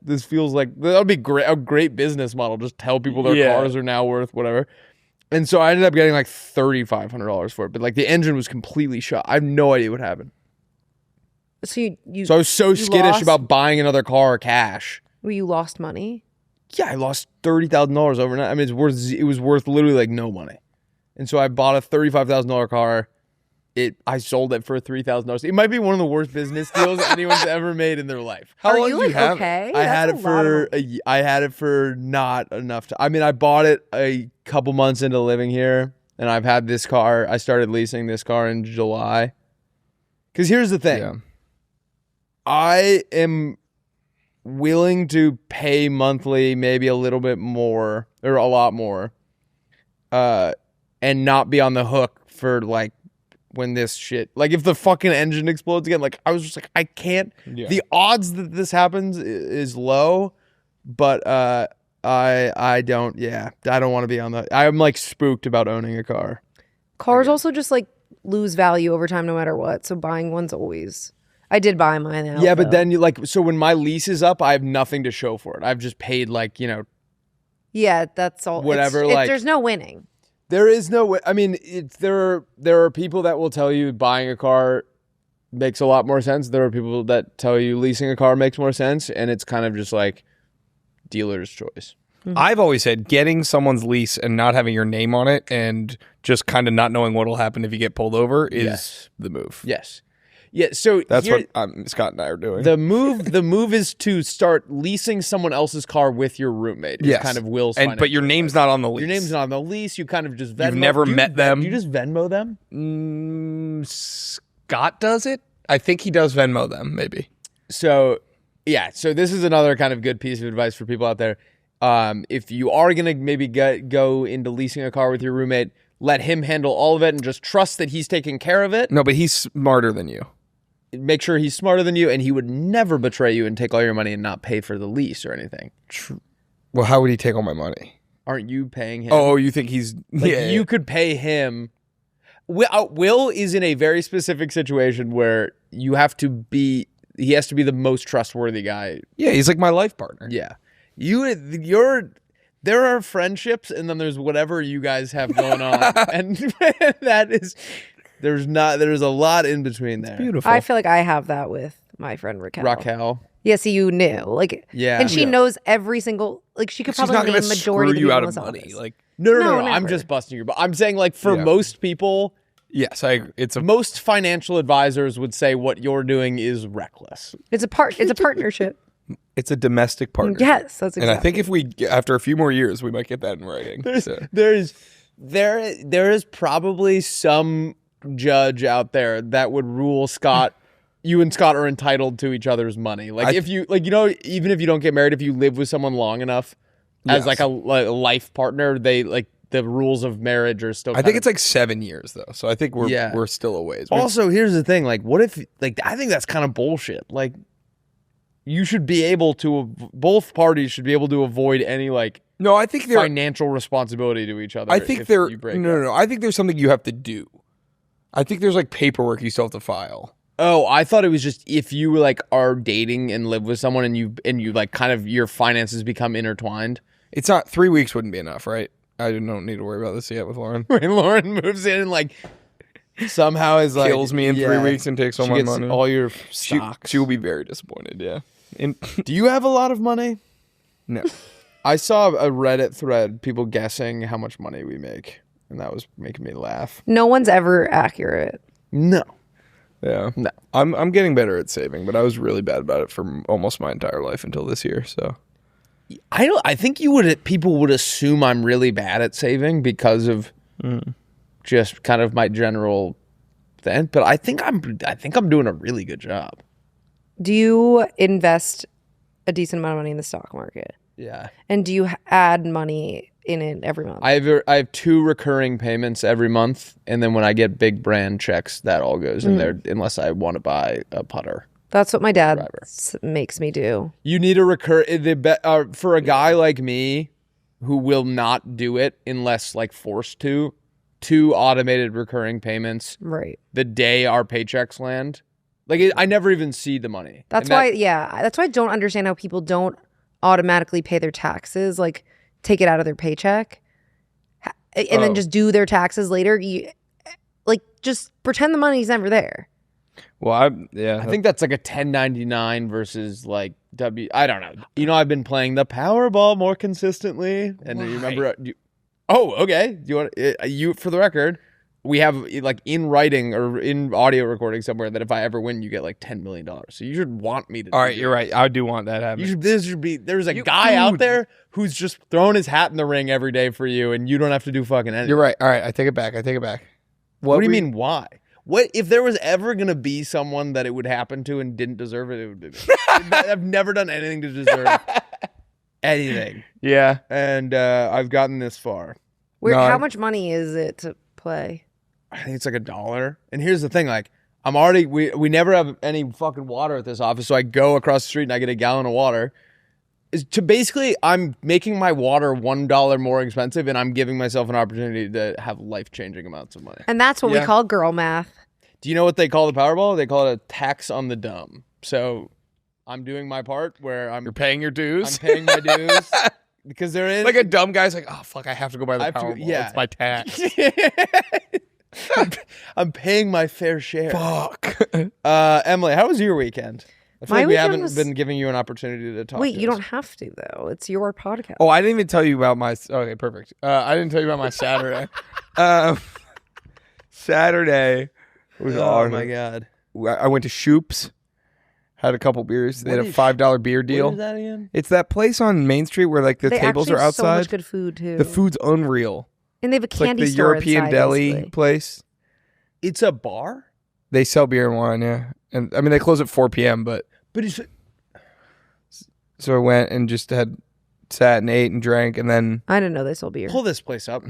this feels like that'll be a great business model. Just tell people their Yeah. cars are now worth whatever." And so I ended up getting like $3,500 for it, but like the engine was completely shot. I have no idea what happened. So So I was so skittish lost- about buying another car cash. Well, you lost money. Yeah, I lost $30,000 overnight. I mean, it was worth literally like no money. And so I bought a $35,000 car. I sold it for $3,000. It might be one of the worst business deals anyone's ever made in their life. How Are long you did like you have? okay? I had That's a lot of money. I had it for not enough time. I mean, I bought it a couple months into living here, and I've had this car. I started leasing this car in July. Because here's the thing. Yeah. I am willing to pay monthly, maybe a little bit more or a lot more, and not be on the hook for like when this shit, like if the fucking engine explodes again. Like I was just like, I can't. Yeah. The odds that this happens is low, but I don't. Yeah, I don't want to be on the. I'm like spooked about owning a car. Cars also just like lose value over time no matter what. So buying one's always. I did buy mine out. Yeah, but though. then you like, so when my lease is up, I have nothing to show for it. I've just paid like, Yeah, that's all. Whatever, like- there's no winning. there is no way. I mean, there are people that will tell you buying a car makes a lot more sense. There are people that tell you leasing a car makes more sense, and it's kind of just like dealer's choice. I've always said getting someone's lease and not having your name on it and just kind of not knowing what'll happen if you get pulled over is Yes. the move. Yes. Yeah, so That's here- what Scott and I are doing. the move is to start leasing someone else's car with your roommate. It's Yes. kind of Will's but your financial name's advice. not on the lease. Your name's not on the lease. You kind of just Venmo. You've never Do you met them. Do you just Venmo them? Scott does it. I think he does Venmo them, maybe. So, yeah. So this is another kind of good piece of advice for people out there. If you are gonna maybe go into leasing a car with your roommate, let him handle all of it and just trust that he's taking care of it. No, but he's smarter than you. Make sure he's smarter than you, and he would never betray you and take all your money and not pay for the lease or anything. Well, how would he take all my money? Aren't you paying him? Oh, you think he's Like you could pay him. Will is in a very specific situation where you have to be. He has to be the most trustworthy guy. Yeah, he's like my life partner. Yeah, there are friendships, and then there's whatever you guys have going on, and that is there's a lot in between there. Beautiful. I feel like I have that with my friend Raquel. Yeah, see, you knew, like, Yeah. and she Yeah. knows every single, like, she could She's probably not going name to majority screw of the you people out in of this money. office. Like, No, No, I'm never. just busting your butt. I'm saying like for Yeah. most people, yes, it's a most financial advisors would say what you're doing is reckless. It's a partnership. it's a domestic partnership. Yes, that's exactly. And I think if we after a few more years, we might get that in writing. So. There is probably some judge out there that would rule Scott. You and Scott are entitled to each other's money. Like if you even if you don't get married, if you live with someone long enough as Yes. like a life partner, they like the rules of marriage are still. I think it's like 7 years though, so I think we're still a ways. Also, here's the thing: like, what if like I think that's kind of bullshit. Like, you should be able to. Both parties should be able to avoid any like no, I think financial responsibility to each other. I think if there. you break No, up. no. I think there's something you have to do. I think there's like paperwork you still have to file. Oh, I thought it was just if you like are dating and live with someone and you like kind of your finances become intertwined. It's not 3 weeks wouldn't be enough, right? I don't need to worry about this yet with Lauren. When Lauren moves in and like somehow is like Kills me in 3 weeks and takes all she my gets money. all your She stocks. will be very disappointed. Yeah. Do you have a lot of money? No. I saw a Reddit thread, people guessing how much money we make, and that was making me laugh. no one's ever accurate. No. Yeah. No. I'm getting better at saving, but I was really bad about it for almost my entire life until this year. So I think people would assume I'm really bad at saving because of just kind of my general thing, but I think I'm doing a really good job. Do you invest a decent amount of money in the stock market? Yeah. And do you add money in it every month? I have 2 recurring payments every month, and then when I get big brand checks, that all goes in there unless I want to buy a putter. That's what my dad Driver. makes me do. You need a for a guy like me who will not do it unless like forced to, 2 automated recurring payments Right. the day our paychecks land. Like I never even see the money. That's And why, that's why I don't understand how people don't automatically pay their taxes, like take it out of their paycheck. and then just do their taxes later. You like just pretend the money's never there. Well, I think that's like a 1099 versus like I don't know. You know, I've been playing the Powerball more consistently, and you remember. Okay. Do you want you for the record? We have like in writing or in audio recording somewhere that if I ever win, you get like $10 million. So you should want me to. All right, you're right. I do want that happen. There's a guy out there who's just throwing his hat in the ring every day for you, and you don't have to do fucking anything. You're right. All right, I take it back. What do you mean? Why? What if there was ever gonna be someone that it would happen to and didn't deserve it? It would be me. I've never done anything to deserve anything. Yeah, and I've gotten this far. How much money is it to play? I think it's like $1. And here's the thing, like I'm already we never have any fucking water at this office, so I go across the street and I get a gallon of water. Basically, I'm making my water $1 more expensive, and I'm giving myself an opportunity to have life-changing amounts of money. And that's what we call girl math. Do you know what they call the Powerball? They call it a tax on the dumb. So I'm doing my part where you're paying your dues. I'm paying my dues. Because there is like a dumb guy's like, oh fuck, I have to go buy the Powerball. It's my tax. I'm paying my fair share. Fuck. Emily, how was your weekend? I feel like we haven't been giving you an opportunity to talk. Wait, you don't have to though. It's your podcast. Oh, I didn't even tell you about my. Okay, perfect. I didn't tell you about my Saturday. Saturday was awesome. Oh my god! I went to Shoop's. Had a couple beers. They had a $5 beer deal. What is that again? It's that place on Main Street where like the tables are outside. So much good food too. The food's unreal. And they have a candy like the store European inside, deli basically. place. It's a bar? They sell beer and wine, yeah. And I mean they close at 4 p.m. But it's so I went and just sat and ate and drank, and then I didn't know they sold beer. Pull this place up.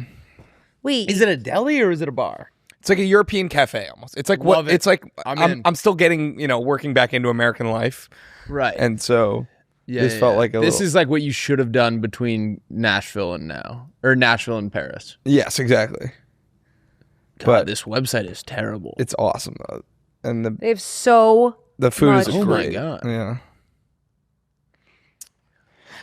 Wait, is it a deli or is it a bar? It's like a European cafe almost. It's like Love it. It's like I'm still getting, working back into American life. Right. And so this felt like this is like what you should have done between Nashville and now. Or Nashville and Paris. Yes, exactly. God, but this website is terrible. It's awesome though. And they have the food is oh great. My God. Yeah.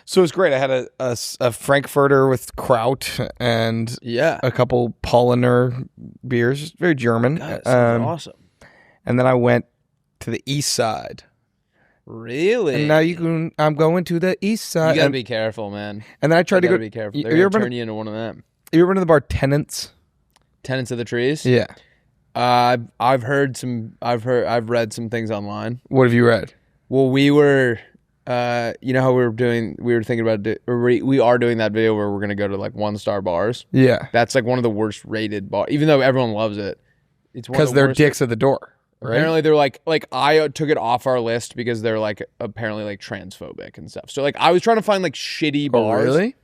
So it was great. I had a Frankfurter with kraut and a couple Paulaner beers. Just very German. God, awesome. And then I went to the east side. Really? And now I'm going to the east side. You gotta be careful, man. And then I tried to go. Be careful. They're gonna turn you into one of them. You ever been to the bar Tenants? Tenants of the Trees? Yeah. I've read some things online. What have you read? Well, we were. You know how we were thinking about it, or we are doing that video where we're going to go to like 1-star bars. Yeah. That's like one of the worst rated bars, even though everyone loves it. It's because they're dicks at the door. Right? Apparently they're like I took it off our list because they're like apparently like transphobic and stuff. So like I was trying to find like shitty bars. Oh, really?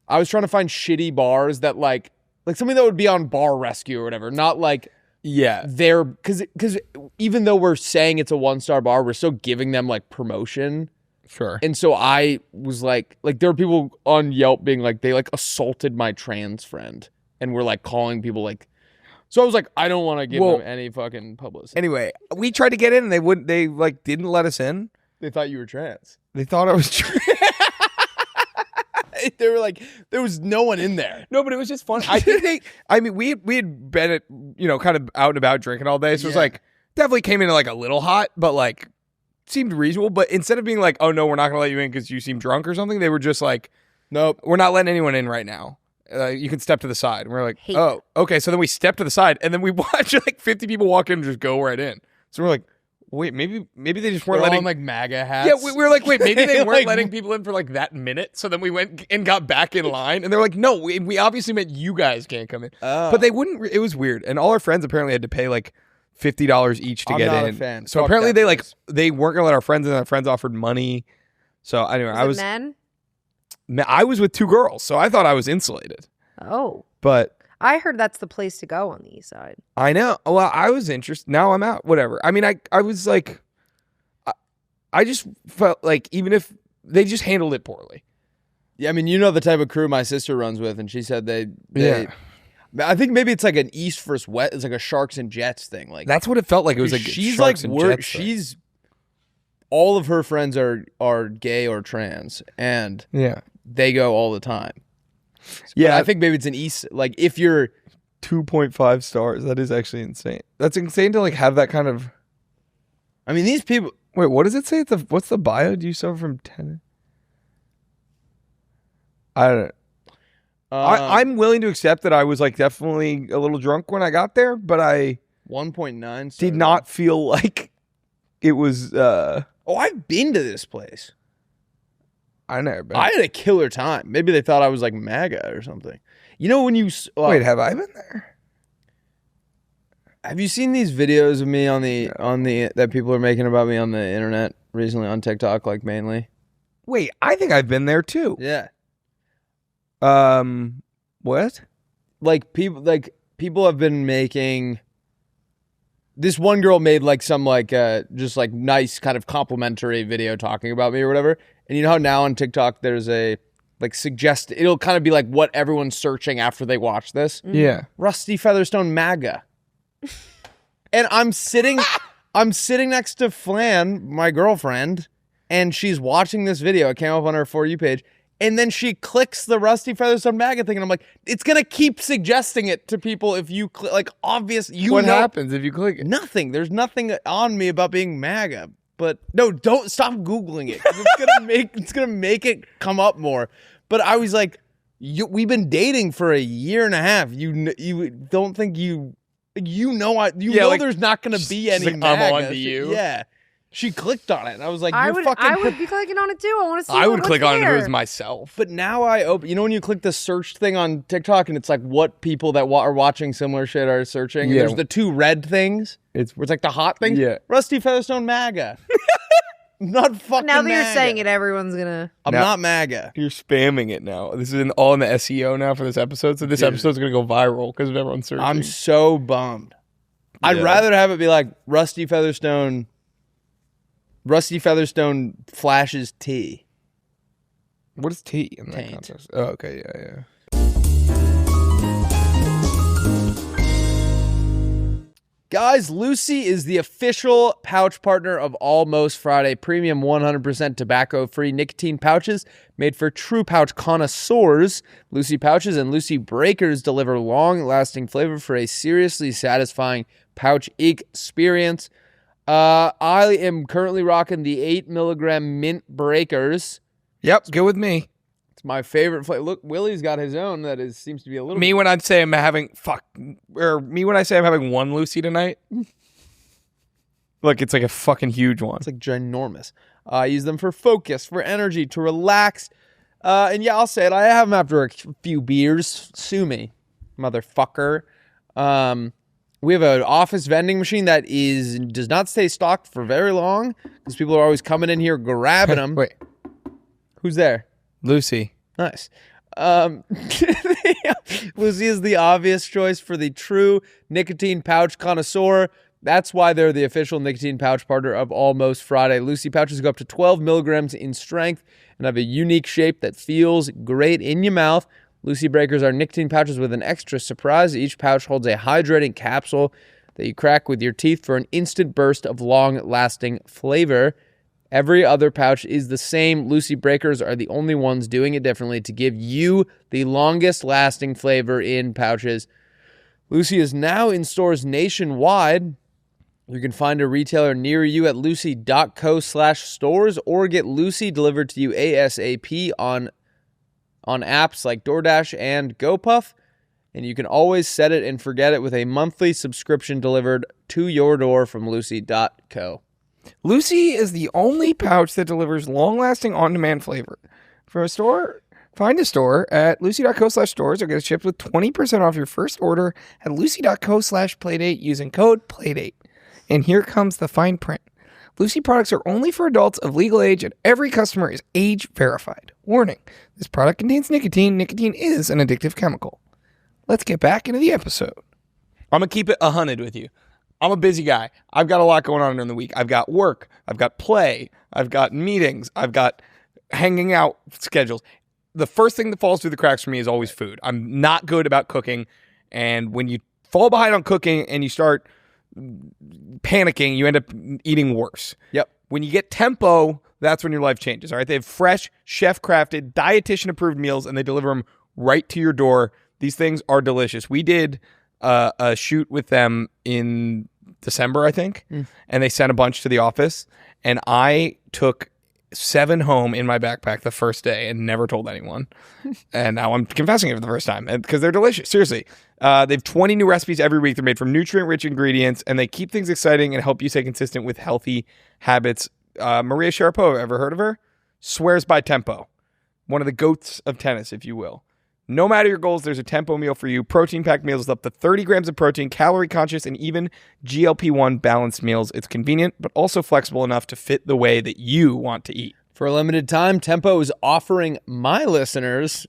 I was trying to find shitty bars that like something that would be on Bar Rescue or whatever, not like they're because even though we're saying it's a 1-star bar, we're still giving them like promotion. Sure. And so I was like there were people on Yelp being like, they like assaulted my trans friend and were like calling people like, so I was like, I don't want to give them any fucking publicity. Anyway, we tried to get in and they like didn't let us in. They thought you were trans. They thought I was trans. They were like, there was no one in there. No, but it was just fun. I think we had been at, kind of out and about drinking all day. So it was like, definitely came in like a little hot, but like, seemed reasonable. But instead of being like, oh no, we're not gonna let you in because you seem drunk or something, they were just like, nope, we're not letting anyone in right now. You can step to the side. And we're like, oh, okay. So then we step to the side, and then we watch like 50 people walk in and just go right in. So we're like, wait, maybe they just weren't letting on, like MAGA hats. Yeah, we were like, wait, maybe they weren't letting people in for like that minute. So then we went and got back in line, and they're like, no, we obviously meant you guys can't come in. But they wouldn't. It was weird, and all our friends apparently had to pay like $50 each to get in. A fan. So apparently they weren't gonna let our friends in. Our friends offered money. So anyway, I was men. I was with 2 girls, so I thought I was insulated. Oh, but I heard that's the place to go on the east side. I know. Well, I was interested. Now I'm out. Whatever. I mean, I was like, I just felt like even if they just handled it poorly. Yeah, I mean, you know the type of crew my sister runs with, and she said they I think maybe it's like an East versus West. It's like a Sharks and Jets thing. Like that's what it felt like. It was like she's Sharks like and Jets she's all of her friends are gay or trans, and they go all the time. Yeah, I think maybe it's an East. Like if you're 2.5 stars. That is actually insane. That's insane to like have that kind of. I mean, these people. Wait, what does it say? What's the bio? Do you suffer from 10? I don't. I'm willing to accept that I was like definitely a little drunk when I got there, but I 1.9 did not feel like it was. Oh, I've been to this place. I never been. I had a killer time. Maybe they thought I was like MAGA or something. You know when you wait, have I been there? Have you seen these videos of me on the that people are making about me on the internet recently on TikTok, like mainly? Wait, I think I've been there too. Yeah. What? Like people have been making. This one girl made like some like just like nice kind of complimentary video talking about me or whatever. And you know how now on TikTok there's a like it'll kind of be like what everyone's searching after they watch this. Yeah. Rusty Featherstone MAGA. And I'm sitting next to Flan, my girlfriend, and she's watching this video. It came up on her For You page. And then she clicks the Rusty Featherstone MAGA thing, and I'm like, it's gonna keep suggesting it to people if you click. Like, obvious, what happens if you click it? Nothing. There's nothing on me about being MAGA. But no, don't stop Googling it. It's gonna make it come up more. But I was like, we've been dating for a year and a half. You don't think you know like, there's not gonna be any. Like, MAGA. I'm on to you. Yeah. She clicked on it, and I was like, I would be clicking on it too. I want to see. I would what's click on it if there. it was myself. But now I open. You know when you click the search thing on TikTok, and it's like what people that are watching similar shit are searching. And Yeah. there's the two red things. Where it's like the hot things. Yeah. Rusty Featherstone MAGA. Not fucking. Now that you're MAGA. saying it, everyone's gonna. I'm not MAGA. You're spamming it now. This is all in the SEO now for this episode. So this episode's gonna go viral because of everyone searching. I'm so bummed. I'd rather have it be like Rusty Featherstone flashes tea. What is tea in that Taint. context? Oh, okay, yeah. Guys, Lucy is the official pouch partner of Almost Friday. Premium 100% tobacco-free nicotine pouches made for true pouch connoisseurs. Lucy pouches and Lucy breakers deliver long-lasting flavor for a seriously satisfying pouch experience. I am currently rocking the 8 milligram mint breakers. Yep, go with me. It's my favorite flavor. Look, Willie's got his own that seems to be a little. Me when I say I'm having one Lucy tonight. Look, it's like a fucking huge one. It's like ginormous. I use them for focus, for energy, to relax. And yeah, I'll say it. I have them after a few beers. Sue me, motherfucker. We have an office vending machine that does not stay stocked for very long because people are always coming in here grabbing them. Wait, who's there? Lucy. Nice. Lucy is the obvious choice for the true nicotine pouch connoisseur. That's why they're the official nicotine pouch partner of Almost Friday. Lucy pouches go up to 12 milligrams in strength and have a unique shape that feels great in your mouth. Lucy breakers are nicotine pouches with an extra surprise. Each pouch holds a hydrating capsule that you crack with your teeth for an instant burst of long-lasting flavor. Every other pouch is the same. Lucy breakers are the only ones doing it differently to give you the longest lasting flavor in pouches. Lucy is now in stores nationwide. You can find a retailer near you at lucy.co/stores or get Lucy delivered to you ASAP on apps like DoorDash and GoPuff. And you can always set it and forget it with a monthly subscription delivered to your door from lucy.co. Lucy is the only pouch that delivers long-lasting on-demand flavor. For a store, find a store at lucy.co/stores or get it shipped with 20% off your first order at lucy.co/playdate using code PLAYDATE. And here comes the fine print. Lucy products are only for adults of legal age and every customer is age verified. Warning, this product contains nicotine. Nicotine is an addictive chemical. Let's get back into the episode. I'm going to keep it 100 with you. I'm a busy guy. I've got a lot going on during the week. I've got work. I've got play. I've got meetings. I've got hanging out schedules. The first thing that falls through the cracks for me is always food. I'm not good about cooking. And when you fall behind on cooking and you start panicking, you end up eating worse. Yep. When you get tempo, that's when your life changes. All right. They have fresh, chef crafted, dietitian approved meals and they deliver them right to your door. These things are delicious. We did a shoot with them in December, I think, and they sent a bunch to the office, and I took 7 home in my backpack the first day and never told anyone. And now I'm confessing it for the first time because they're delicious. Seriously. They have 20 new recipes every week. They're made from nutrient-rich ingredients, and they keep things exciting and help you stay consistent with healthy habits. Maria Sharapova, ever heard of her? Swears by tempo. One of the goats of tennis, if you will. No matter your goals, there's a tempo meal for you. Protein-packed meals with up to 30 grams of protein, calorie-conscious, and even GLP-1 balanced meals. It's convenient, but also flexible enough to fit the way that you want to eat. For a limited time, Tempo is offering my listeners,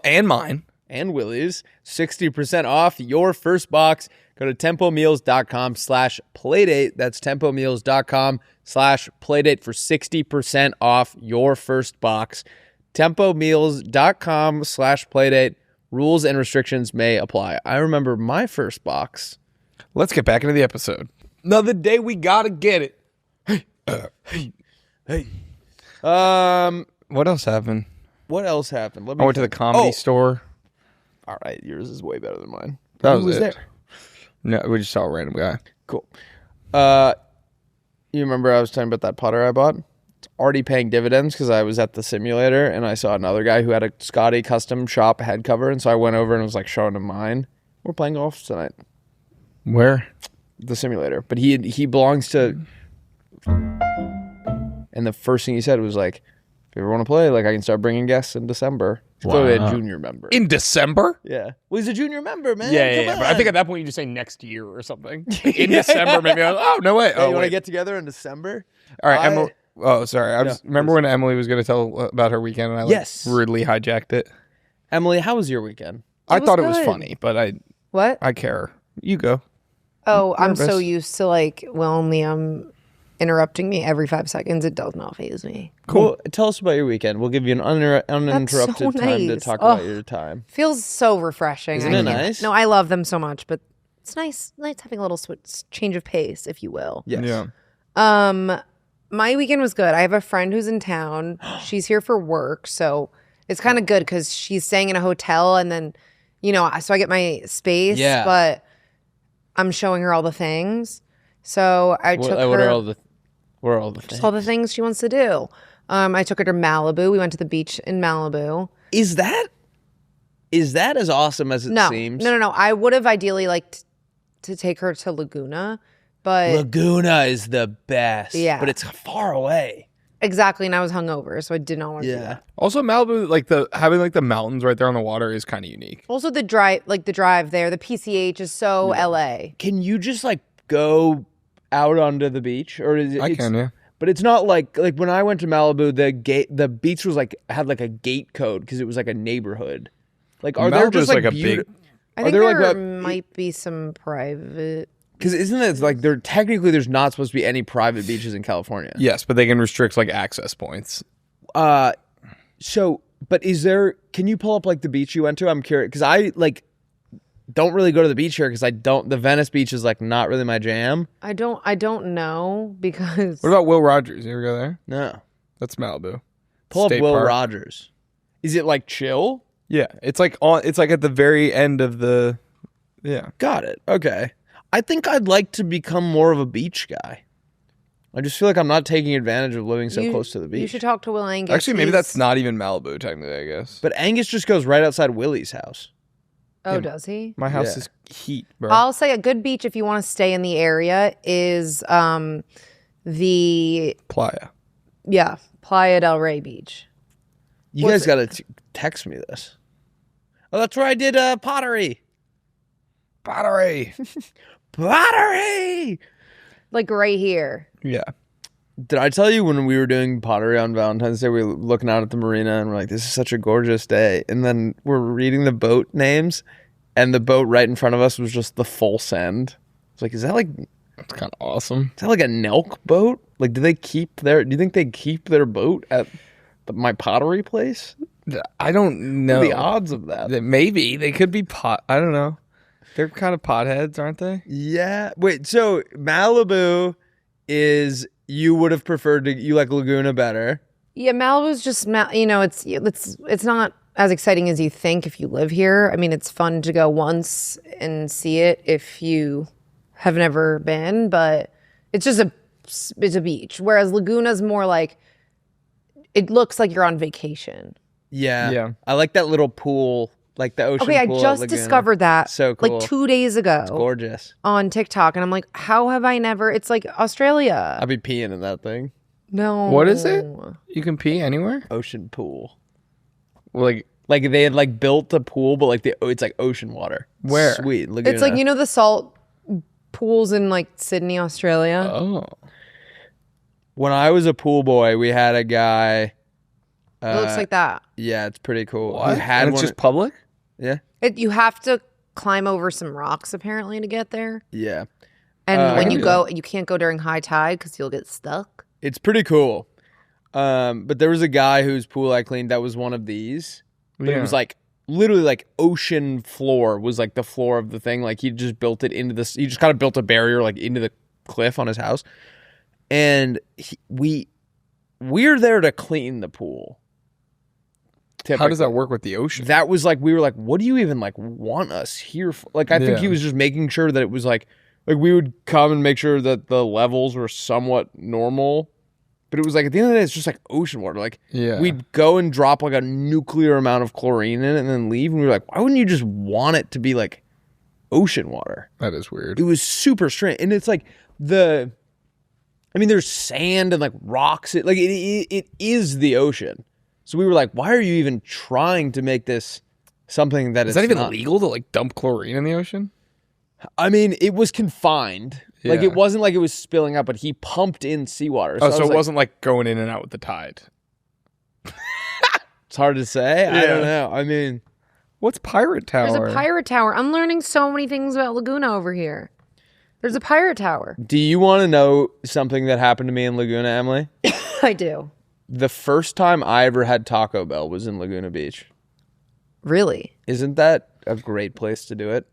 And mine. and Willie's, 60% off your first box. Go to tempomeals.com/playdate. That's tempomeals.com/playdate for 60% off your first box. tempomeals.com/playdate. Rules and restrictions may apply. I remember my first box. Let's get back into the episode. Another day, we gotta get it. Hey. What else happened? What else happened? I went to the comedy store. All right, yours is way better than mine. That Who was it. there? No, we just saw a random guy. Cool. You remember I was talking about that putter I bought? It's already paying dividends because I was at the simulator and I saw another guy who had a Scotty custom shop head cover, and so I went over and was like showing him mine. We're playing golf tonight. Where? The simulator, but he belongs to. And the first thing he said was like, "If you ever want to play, like I can start bringing guests in December." He's clearly a junior member. In December? Yeah, well, he's a junior member, man. Yeah. Come But I think on. at that point you just say next year or something. In December, maybe. Oh, no way. Hey, Oh, you want to wait. get together in December? All right, Emily. Oh, sorry. No, Remember when Emily was going to tell about her weekend and I Yes. rudely hijacked it? Emily, how was your weekend? I was thought it was good. funny, but What? I care. You go. Oh, I'm so nervous. used to like Liam interrupting me every 5 seconds. It does not faze me. Cool. Tell us about your weekend. We'll give you an uninterrupted so time to nice. talk Oh. about your time. Feels so refreshing. Isn't I it can't- nice? No, I love them so much, but it's nice having a little change of pace, if you will. Yes. Yeah. My weekend was good. I have a friend who's in town. She's here for work, so it's kind of good because she's staying in a hotel, and then, so I get my space. Yeah. But I'm showing her all the things. So I took her. What are all the things? Just all the things she wants to do. I took her to Malibu. We went to the beach in Malibu. Is that as awesome as it No, seems? no. I would have ideally liked to take her to Laguna, but Laguna is the best. Yeah. But it's far away. exactly, and I was hungover, so I did not want to do that. Also, Malibu, having the mountains right there on the water is kind of unique. Also, the drive there, the PCH is so LA. Can you just go out onto the beach, or is it? I can, yeah. But it's not like when I went to Malibu, the beach was had a gate code because it was like a neighborhood. Are there Malibu's just a big. I think there, there like, might be some private. Because isn't it there's not supposed to be any private beaches in California? Yes, but they can restrict access points. So, but can you pull up the beach you went to? I'm curious because I don't really go to the beach here because the Venice beach is not really my jam. I don't know because What about Will Rogers? You ever go there? No. That's Malibu. Pull State up Will Park. Rogers. Is it chill? Yeah, it's at the very end of the. Yeah. Got it. Okay. I think I'd like to become more of a beach guy. I just feel like I'm not taking advantage of living so close to the beach. You should talk to Will Angus. Actually, maybe He's- that's not even Malibu technically. I guess. But Angus just goes right outside Willie's house. Oh, does he? My house Yeah. is heat, bro. I'll say a good beach if you want to stay in the area is the Playa del Rey beach. You guys got to text me this. Oh, that's where I did pottery. Pottery. Pottery! Like right here. Yeah. Did I tell you when we were doing pottery on Valentine's Day, we were looking out at the marina and we're like, this is such a gorgeous day. And then we're reading the boat names and the boat right in front of us was just the Full Send. It's like, is that That's kind of awesome. a Nelk boat? Do you think they keep their boat at my pottery place? I don't know. What are the odds of that? Maybe they could be pot. I don't know. They're kind of potheads, aren't they? Yeah. Wait, so Malibu is, you would have preferred you like Laguna better. Yeah, Malibu's just it's not as exciting as you think if you live here. I mean, it's fun to go once and see it if you have never been, but it's a beach. Whereas Laguna's more like, it looks like you're on vacation. Yeah. I like that little pool, like the ocean Okay, I pool at just Laguna. discovered that So cool. like 2 days ago. It's gorgeous. On TikTok, and I'm like, how have I never? It's like Australia. I'd be peeing in that thing. No. What is it? You can pee anywhere? Ocean pool. Well, Like they had like built a pool, but like it's like ocean water. Where? Sweet. Laguna. It's like, you know, the salt pools in like Sydney, Australia. oh. When I was a pool boy, we had a guy. It looks like that. Yeah, it's pretty cool. What? He had And it's one. just public? Yeah. You have to climb over some rocks apparently to get there. Yeah. And when can you do go, you can't go during high tide because you'll get stuck. It's pretty cool. But there was a guy whose pool I cleaned that was one of these. But it was like literally like ocean floor was like the floor of the thing. Like he just built it into this. He just kind of built a barrier like into the cliff on his house. And we're there to clean the pool. How does that work with the ocean? That was like, we were like, what do you even like want us here for? Like, I think he was just making sure that it was like we would come and make sure that the levels were somewhat normal. But it was like, at the end of the day, it's just like ocean water. Like, we'd go and drop like a nuclear amount of chlorine in it and then leave. And we were like, why wouldn't you just want it to be like ocean water? That is weird. It was super strange. And it's like there's sand and like rocks. It is the ocean. So we were like, why are you even trying to make this something that is that even legal to like dump chlorine in the ocean? I mean, it was confined. Yeah. Like, it wasn't like it was spilling out, but he pumped in seawater. So it wasn't like going in and out with the tide. It's hard to say. I don't know. I mean, what's Pirate Tower? There's a pirate tower. I'm learning so many things about Laguna over here. There's a pirate tower. do you want to know something that happened to me in Laguna, Emily? I do. The first time I ever had Taco Bell was in Laguna Beach. Really? Isn't that a great place to do it?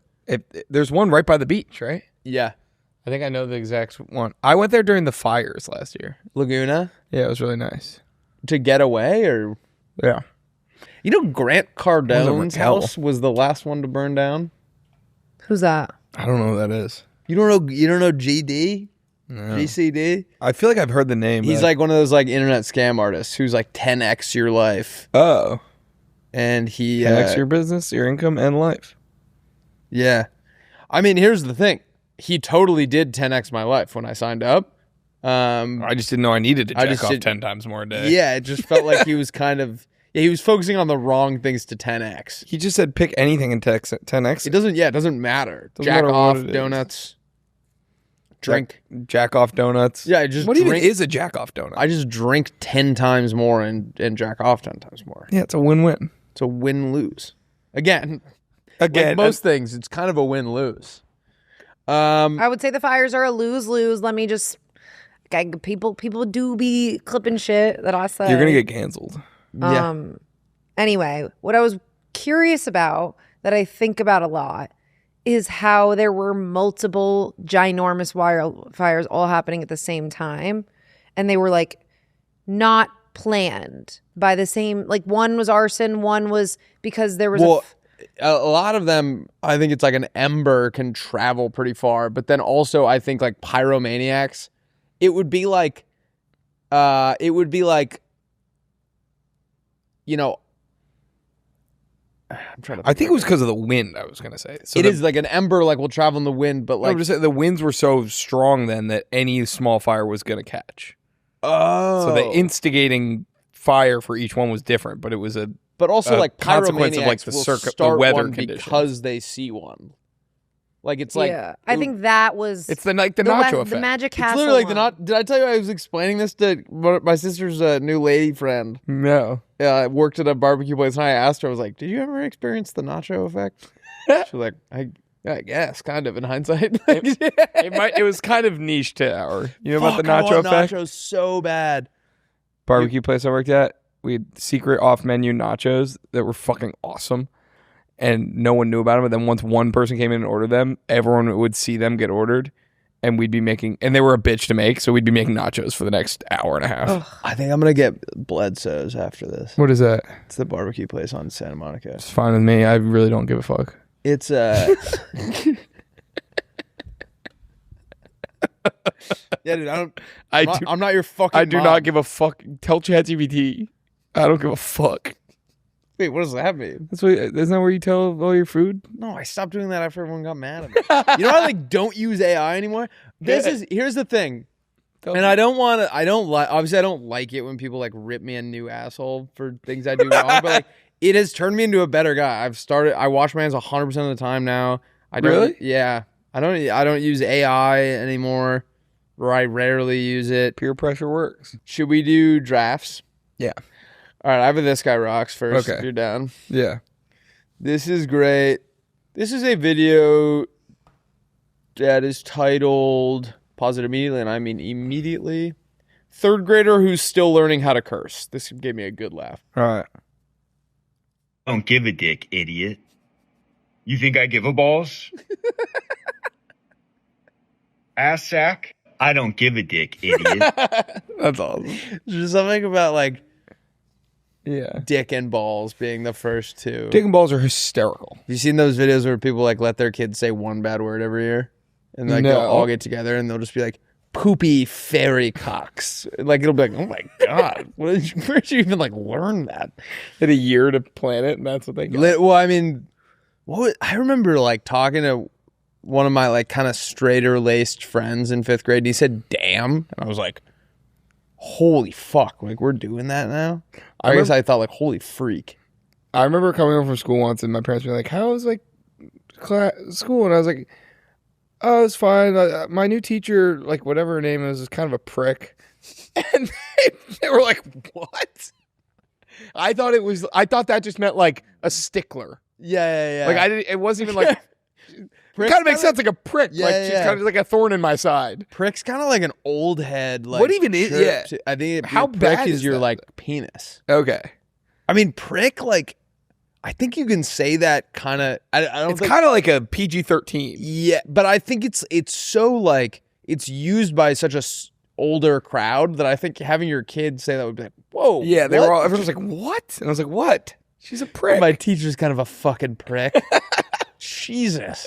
There's one right by the beach, right? Yeah. I think I know the exact one. I went there during the fires last year. Laguna? Yeah, it was really nice. To get away, or? Yeah. You know, Grant Cardone's Raquel. house was the last one to burn down? Who's that? I don't know who that is. You don't know GD? No. GCD? I feel like I've heard the name. He's like one of those like internet scam artists who's like 10x your life. Oh. And he 10x your business, your income, and life. Yeah. I mean, here's the thing. He totally did 10x my life when I signed up. I just didn't know I needed to jack off 10 times more a day. Yeah, it just felt like he was kind of... Yeah, he was focusing on the wrong things to 10x. He just said pick anything in 10x. It doesn't matter. Doesn't Jack matter off, what it is. donuts, drink. Jack off donuts. Yeah, I just What drink. even is a jack off donut? I just drink 10 times more and jack off 10 times more. Yeah, it's a win-win. It's a win-lose. Again, like most things, it's kind of a win-lose. I would say the fires are a lose-lose. Let me just... People do be clipping shit that I say. You're going to get canceled. Yeah. Anyway, what I was curious about that I think about a lot is how there were multiple ginormous wildfires all happening at the same time. And they were like not planned by the same, like one was arson, one was because there was a lot of them, I think it's like an ember can travel pretty far. But then also I think like pyromaniacs, it would be like, you know, I'm trying to. I think it was because of the wind, I was going to say. So it is like an ember, like will travel in the wind, but like. I'm just saying the winds were so strong then that any small fire was going to catch. Oh. So the instigating fire for each one was different, but it was a But also, like, consequence pyromaniacs of like the will the start weather one conditions. because they see one. Like, it's like... yeah. I think that was... It's the nacho effect. The Magic It's Castle literally like the one. not. Did I tell you I was explaining this to my sister's new lady friend? No. Worked at a barbecue place, and I asked her, I was like, did you ever experience the nacho effect? She was like, I guess, kind of, in hindsight. It was kind of niche to our... You know about the I nacho want effect? nachos so bad. Barbecue place I worked at, we had secret off-menu nachos that were fucking awesome. And no one knew about them. And then once one person came in and ordered them, everyone would see them get ordered. and we'd be making, and they were a bitch to make, so we'd be making nachos for the next hour and a half. I think I'm gonna get Bledsoe's after this. What is that? It's the barbecue place on Santa Monica. It's fine with me. I really don't give a fuck. It's yeah, dude. I'm not your fucking. I do mom. not give a fuck. Tell ChatGPT. I don't give a fuck. Wait, what does that mean? Isn't that where you tell all your food? No, I stopped doing that after everyone got mad at me. You know, I don't use AI anymore. Here's the thing, and I don't like it when people like rip me a new asshole for things I do wrong. But like, it has turned me into a better guy. I wash my hands 100% of the time now. Really? Yeah. I don't use AI anymore, or I rarely use it. Peer pressure works. Should we do drafts? Yeah. All right, I have a This Guy Rocks first. Okay. If you're down. Yeah. This is great. This is a video that is titled, pause it immediately, and I mean immediately, third grader who's still learning how to curse. This gave me a good laugh. All right. Don't give a dick, idiot. You think I give a balls? Ass sack? I don't give a dick, idiot. That's awesome. There's something about like Yeah. dick and balls being the first two. Dick and balls are hysterical. Have you seen those videos where people like let their kids say one bad word every year? And like they'll all get together and they'll just be like, poopy fairy cocks. Like it'll be like, oh my God, where'd you even like learn that? In a year to plan it, and that's what they got. Well, I mean, I remember like talking to one of my like kind of straighter laced friends in 5th grade, and he said, damn. And I was like, holy fuck, like we're doing that now? I guess I thought like, holy freak. I remember coming home from school once and my parents were like, how was like school? And I was like, oh, it's fine. My new teacher, like whatever her name is kind of a prick. And they were like, what? I thought that just meant like a stickler. Yeah. Like it wasn't even like, it kind of makes sense like a prick. Yeah, like she's kind of like a thorn in my side. Prick's kind of like an old head. Like, What even is- yeah. I think How prick bad is is your that? like penis. Okay. I mean, prick, like, I think you can say that kind of. I don't. It's think, kind of like a PG-13. Yeah, but I think it's so like it's used by such a older crowd that I think having your kid say that would be like, whoa. Yeah, they what? were all. Everyone was like, "What?" And I was like, "What? She's a prick." My teacher's kind of a fucking prick. Jesus.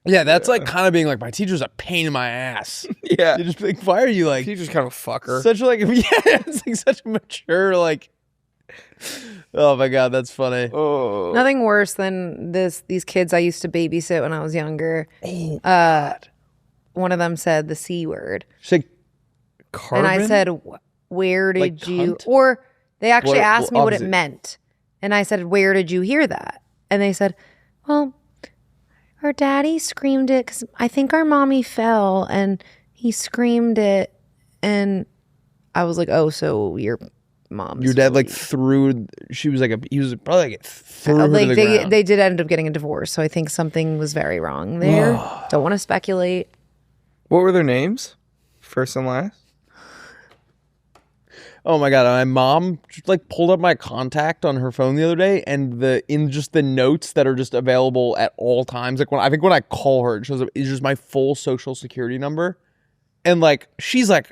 Yeah, that's like kind of being like, my teacher's a pain in my ass. Yeah, You just be like, why are you like teacher's kind of a fucker. such like it's like such a mature like. Oh my God, that's funny. Oh, Nothing worse than these kids I used to babysit when I was younger. Oh, God. One of them said the C word. She's like, And I said, where did Like you, cunt? or they actually asked me what it opposite. meant. And I said, where did you hear that? And they said, well, our daddy screamed it because I think our mommy fell and he screamed it. And I was like, oh, so your mom's your dad like really- threw. She was like he was probably like threw her like to the ground. they did end up getting a divorce. So I think something was very wrong there. Don't want to speculate. what were their names? First and last. Oh my God, my mom just like pulled up my contact on her phone the other day, and in just the notes that are just available at all times, like when I call her, it shows up is just my full social security number, and like she's like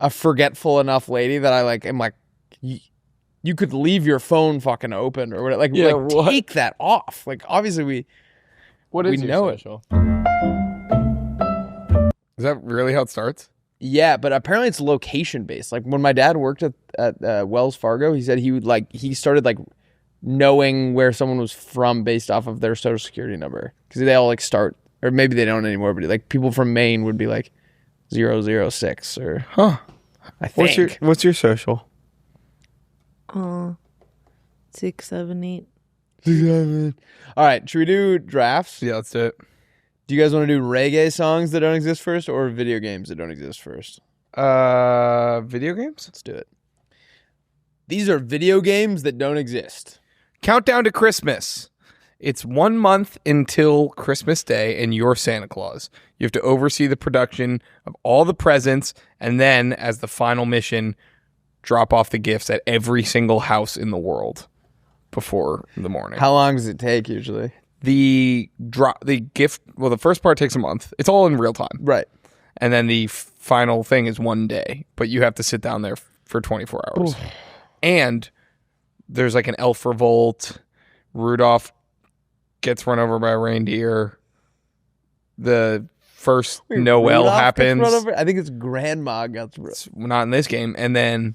a forgetful enough lady that I like am like, you could leave your phone fucking open or whatever, like, Yeah, like what? take that off. Like obviously we know it. Is that really how it starts? Yeah, but apparently it's location based. Like when my dad worked at Wells Fargo, he said he started like knowing where someone was from based off of their social security number, because they all like start, or maybe they don't anymore, but like people from Maine would be like 006 or I think. What's your social? 6, 7, 8. All right, should we do drafts? Yeah, let's do it. Do you guys want to do reggae songs that don't exist first, or video games that don't exist first? Video games? Let's do it. These are video games that don't exist. Countdown to Christmas. It's 1 month until Christmas Day, and you're Santa Claus. You have to oversee the production of all the presents, and then, as the final mission, drop off the gifts at every single house in the world before the morning. How long does it take usually? the gift. Well, the first part takes a month. It's all in real time, Right. and then the final thing is 1 day. But you have to sit down there for 24 hours, and there's like an elf revolt. Rudolph gets run over by a reindeer. The first Noel Rudolph gets happens. run over? I think it's Grandma gets It's not in this game. And then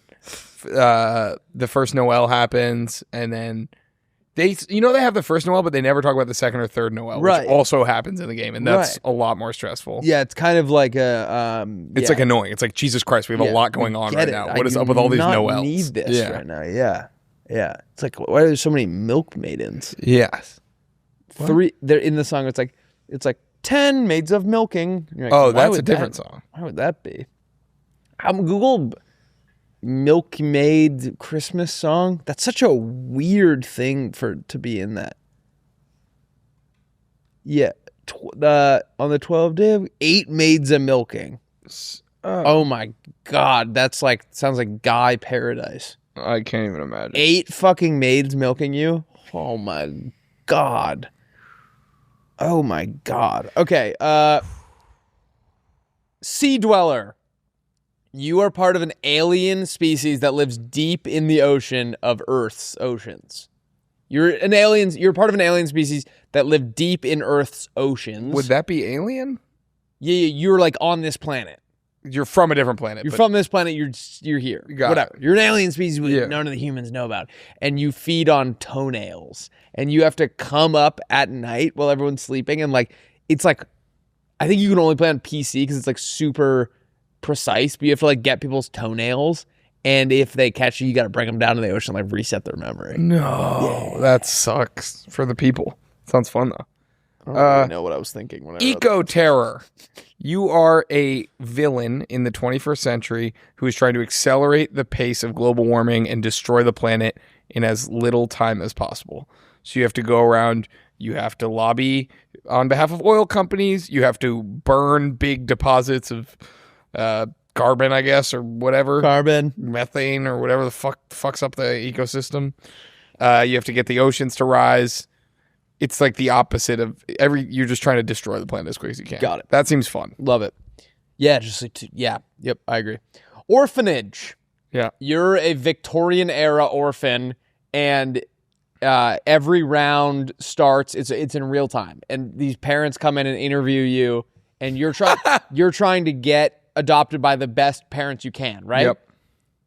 the first Noel happens, and then they have the first Noel, but they never talk about the second or third Noel, Right. which also happens in the game, and that's Right. a lot more stressful. Yeah, it's kind of like a. It's like annoying. It's like, Jesus Christ, we have a lot going on right now. What is up with all these Noels? I need this right now. Yeah, yeah. It's like, why are there so many milk maidens? Yes. They're in the song. It's like 10 maids of milking. You're like, Oh, why that's would a different song. Why would that be? Google milkmaid Christmas song. That's such a weird thing to be in that. Yeah, on the 12th day, 8 maids a milking. Oh my God, that's like sounds like Guy Paradise. I can't even imagine. 8 fucking maids milking you. Oh my God. Oh my God. Okay. Sea dweller. You are part of an alien species that lives deep in the ocean of Earth's oceans. You're part of an alien species that live deep in Earth's oceans. Would that be alien? Yeah, you're like on this planet. You're from a different planet. You're from this planet. You're here. Whatever. You're an alien species none of the humans know about, and you feed on toenails, and you have to come up at night while everyone's sleeping, and like it's like, I think you can only play on PC because it's like super precise, but you have to like get people's toenails, and if they catch you, you got to bring them down to the ocean, like reset their memory. No, that sucks for the people. Sounds fun though. I don't really know what I was thinking when I wrote Eco terror. You are a villain in the 21st century who is trying to accelerate the pace of global warming and destroy the planet in as little time as possible. So you have to go around, you have to lobby on behalf of oil companies, you have to burn big deposits of carbon, I guess, or whatever. Carbon. Methane or whatever the fuck fucks up the ecosystem. You have to get the oceans to rise. It's like the opposite of you're just trying to destroy the planet as quick as you can. Got it. That seems fun. Love it. Yeah, Yep, I agree. Orphanage. Yeah. You're a Victorian era orphan, and every round starts. It's in real time, and these parents come in and interview you, and you're trying to get adopted by the best parents you can, right? Yep.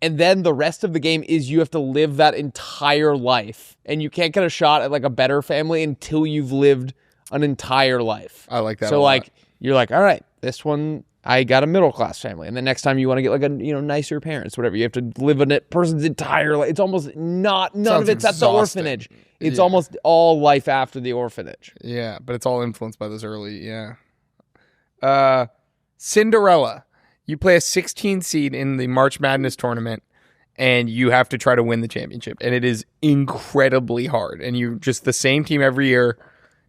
And then the rest of the game is you have to live that entire life, and you can't get a shot at like a better family until you've lived an entire life. I like that. So a like lot. you're like, all right, this one I got a middle class family, and the next time you want to get like a nicer parents, whatever, you have to live a person's entire life. It's almost none of it's at the orphanage. It's almost all life after the orphanage. Yeah, but it's all influenced by those early. Yeah. Cinderella. You play a 16 seed in the March Madness tournament, and you have to try to win the championship. And it is incredibly hard. And you're just the same team every year,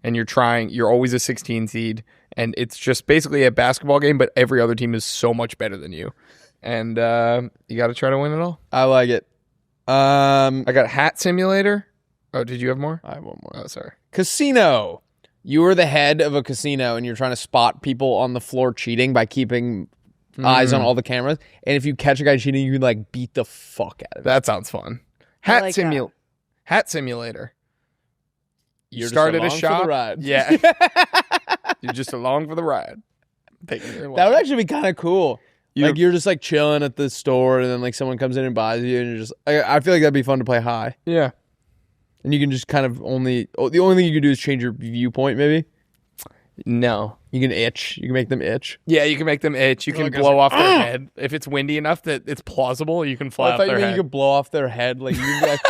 and you're always a 16 seed. And it's just basically a basketball game, but every other team is so much better than you. And you got to try to win it all. I like it. I got Hat Simulator. Oh, did you have more? I have one more. Oh, sorry. Casino. You are the head of a casino, and you're trying to spot people on the floor cheating by keeping eyes on all the cameras, and if you catch a guy cheating, you can like beat the fuck out of him. That sounds fun. Hat Simulator. You You're started just a along for shop. the ride. Yeah. You're just along for the ride. That would actually be kind of cool. You're just like chilling at the store, and then like someone comes in and buys you, and you're just. I feel like that'd be fun to play high. Yeah. And you can just kind of the only thing you can do is change your viewpoint. Maybe. No. You can itch. You can make them itch. Yeah, you can make them itch. You can blow off their head. If it's windy enough that it's plausible, you can fly off their head. You could blow off their head. Like, you can be like,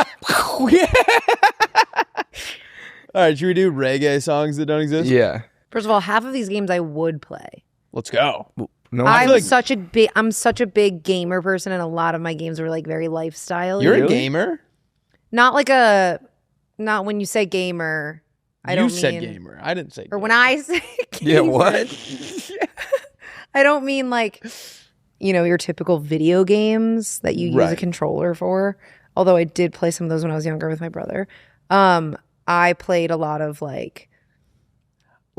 all right, should we do reggae songs that don't exist? Yeah. First of all, half of these games I would play. Let's go. No, I'm such a big gamer person, and a lot of my games were like very lifestyle. You're a gamer? Not when you say gamer. You said gamer. I didn't say gamer. Or when I say gamer. Yeah, what? I don't mean like, your typical video games that you use a controller for. Although I did play some of those when I was younger with my brother. I played a lot of like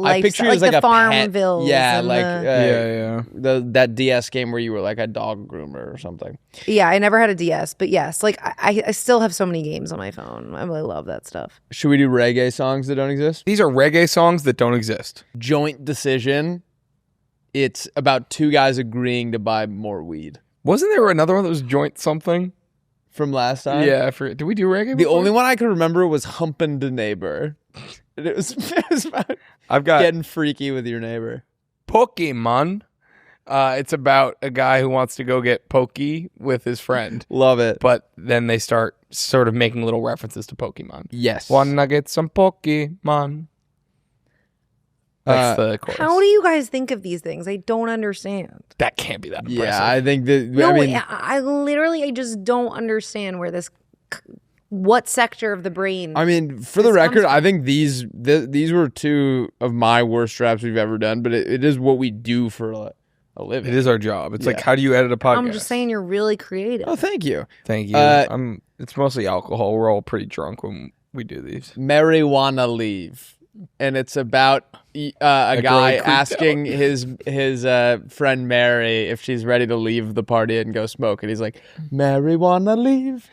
I picture it as like like the a pet. Farmvilles. Yeah, and like that DS game where you were like a dog groomer or something. Yeah, I never had a DS, but yes, like I still have so many games on my phone. I really love that stuff. Should we do reggae songs that don't exist? These are reggae songs that don't exist. Joint Decision. It's about two guys agreeing to buy more weed. Wasn't there another one that was joint something? From last time? Yeah, did we do reggae The before? only one I could remember was Humpin' the Neighbor. And it was about I've got getting freaky with your neighbor. Pokemon. It's about a guy who wants to go get pokey with his friend. Love it. But then they start sort of making little references to Pokemon. Yes. Wanna get some Pokemon. That's the chorus. How do you guys think of these things? I don't understand. That can't be that impressive. Yeah, I think that. No, I mean, I just don't understand where what sector of the brain. for the this record, comes I think these were two of my worst raps we've ever done. But it is what we do for a living. It is our job. It's like, how do you edit a podcast? I'm just saying you're really creative. Oh, thank you. Thank you. It's mostly alcohol. We're all pretty drunk when we do these. Marijuana Leave. And it's about a guy asking his friend Mary if she's ready to leave the party and go smoke. And he's like, marijuana leave.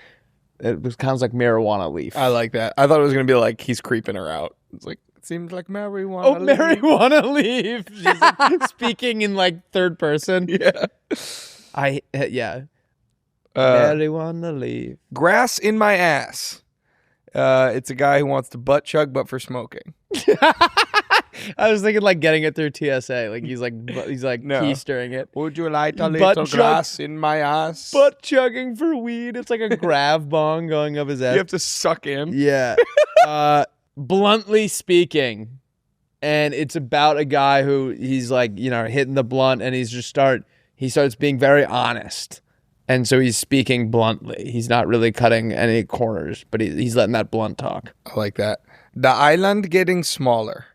It sounds like marijuana leaf. I like that. I thought it was going to be like he's creeping her out. It's like, it seems like marijuana. Oh, marijuana leave. She's like speaking in like third person. Yeah. Marijuana leave. Grass in my ass. It's a guy who wants to butt chug, but for smoking. I was thinking like getting it through TSA. Like he's like No. keystering it. Would you like a Butt little chug- grass in my ass? Butt chugging for weed. It's like a grav bong going up his ass. You have to suck in. Yeah. Bluntly speaking. And it's about a guy who he's like, hitting the blunt and he starts being very honest. And so he's speaking bluntly. He's not really cutting any corners, but he's letting that blunt talk. I like that. The island getting smaller.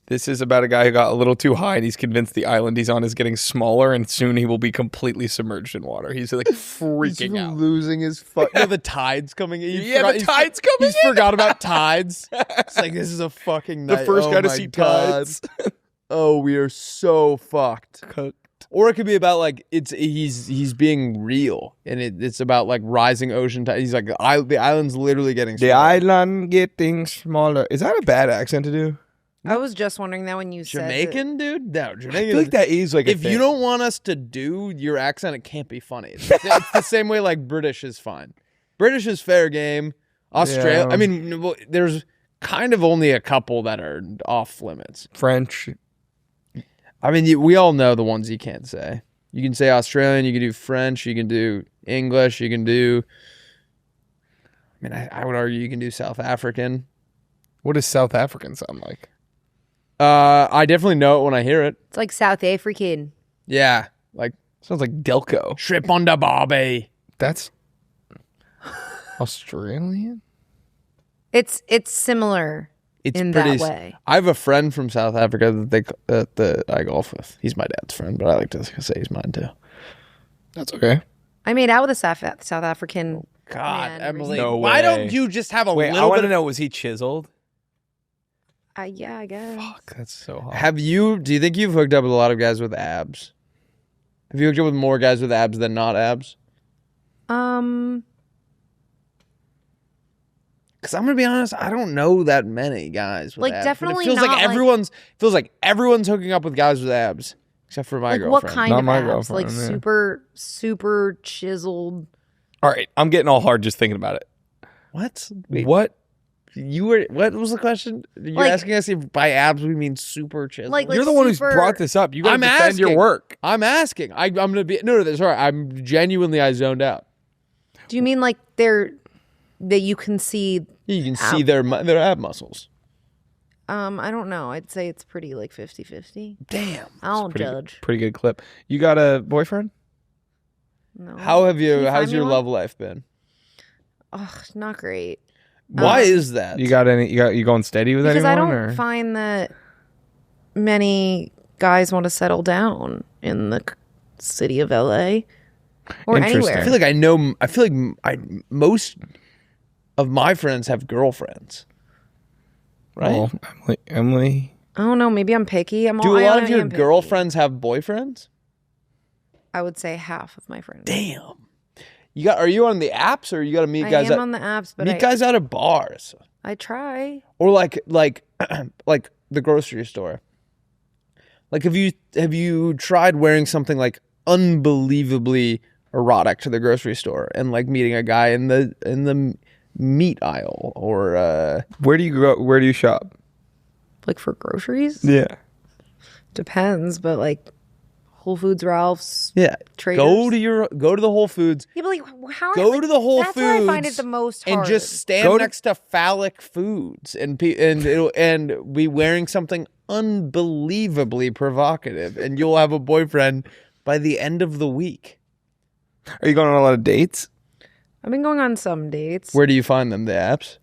This is about a guy who got a little too high and he's convinced the island he's on is getting smaller and soon he will be completely submerged in water. He's like freaking He's out. losing his the tide's coming in. The tide's coming He's forgot about tides. It's like, this is a fucking night. The first guy to my see God. tides. Oh, we are so fucked. Or it could be about like he's being real, and it's about like rising ocean tide. He's like the island's literally getting smaller. The island getting smaller. Is that a bad accent to do? I was just wondering that when you Jamaican, dude. No, Jamaican. I feel like that is like if you don't want us to do your accent, it can't be funny. It's the same way like British is fine. British is fair game. Australia. Yeah. There's kind of only a couple that are off limits. French. We all know the ones you can't say. You can say Australian, you can do French, you can do English, you can do... I would argue you can do South African. What does South African sound like? I definitely know it when I hear it. It's like South African. Yeah, like... Sounds like Delco. Trip on the barbie. That's Australian? It's similar. It's in pretty, that way. I have a friend from South Africa that I golf with. He's my dad's friend, but I like to say he's mine too. That's okay. I made out with a South African. God, man Emily, recently. No why way. don't you just have a Wait, I little want bit to know, was he chiseled? Yeah, I guess. Fuck, that's so hot. Do you think you've hooked up with a lot of guys with abs? Have you hooked up with more guys with abs than not abs? Because I'm gonna be honest, I don't know that many guys with Like, abs. definitely but it feels not, like like- everyone's hooking up with guys with abs, except for my Like girlfriend. what kind Not of my abs? Like girlfriend, yeah. super chiseled. All right, I'm getting all hard just thinking about it. What? Wait, What? What was the question? You're Like- asking us if by abs we mean super chiseled. Like You're the one who's super- brought this up. You got to I'm defend your asking. work. I'm asking. I'm gonna be sorry. I'm genuinely I zoned out. Do you mean like that you can see? You can see their ab muscles. I don't know. I'd say it's pretty like 50-50. Damn. I don't Pretty judge. Good, pretty good clip. You got a boyfriend? No. How have Can you how's find me your one? love life been? Ugh, not great. Why is that? You got any? You going steady with Because anyone? I don't or? find that many guys want to settle down in the city of LA or Interesting. anywhere. I feel like most of my friends have girlfriends. Right? Well, Emily. I don't know. Maybe I'm picky. Do a lot of your girlfriends have boyfriends? I would say half of my friends. Damn. Are you on the apps or you got to meet guys? I am on the apps, but meet guys out of bars. I try. Or like the grocery store. Like have you tried wearing something like unbelievably erotic to the grocery store and like meeting a guy in the meat aisle or Where do you shop? Like for groceries? Yeah. Depends, but like Whole Foods, Ralph's, yeah. Traders. Go to the Whole Foods. Yeah, but like how Go to the Whole that's Foods. Where I find it the most hard. And just stand next to phallic foods and be wearing something unbelievably provocative, and you'll have a boyfriend by the end of the week. Are you going on a lot of dates? I've been going on some dates. Where do you find them? The apps?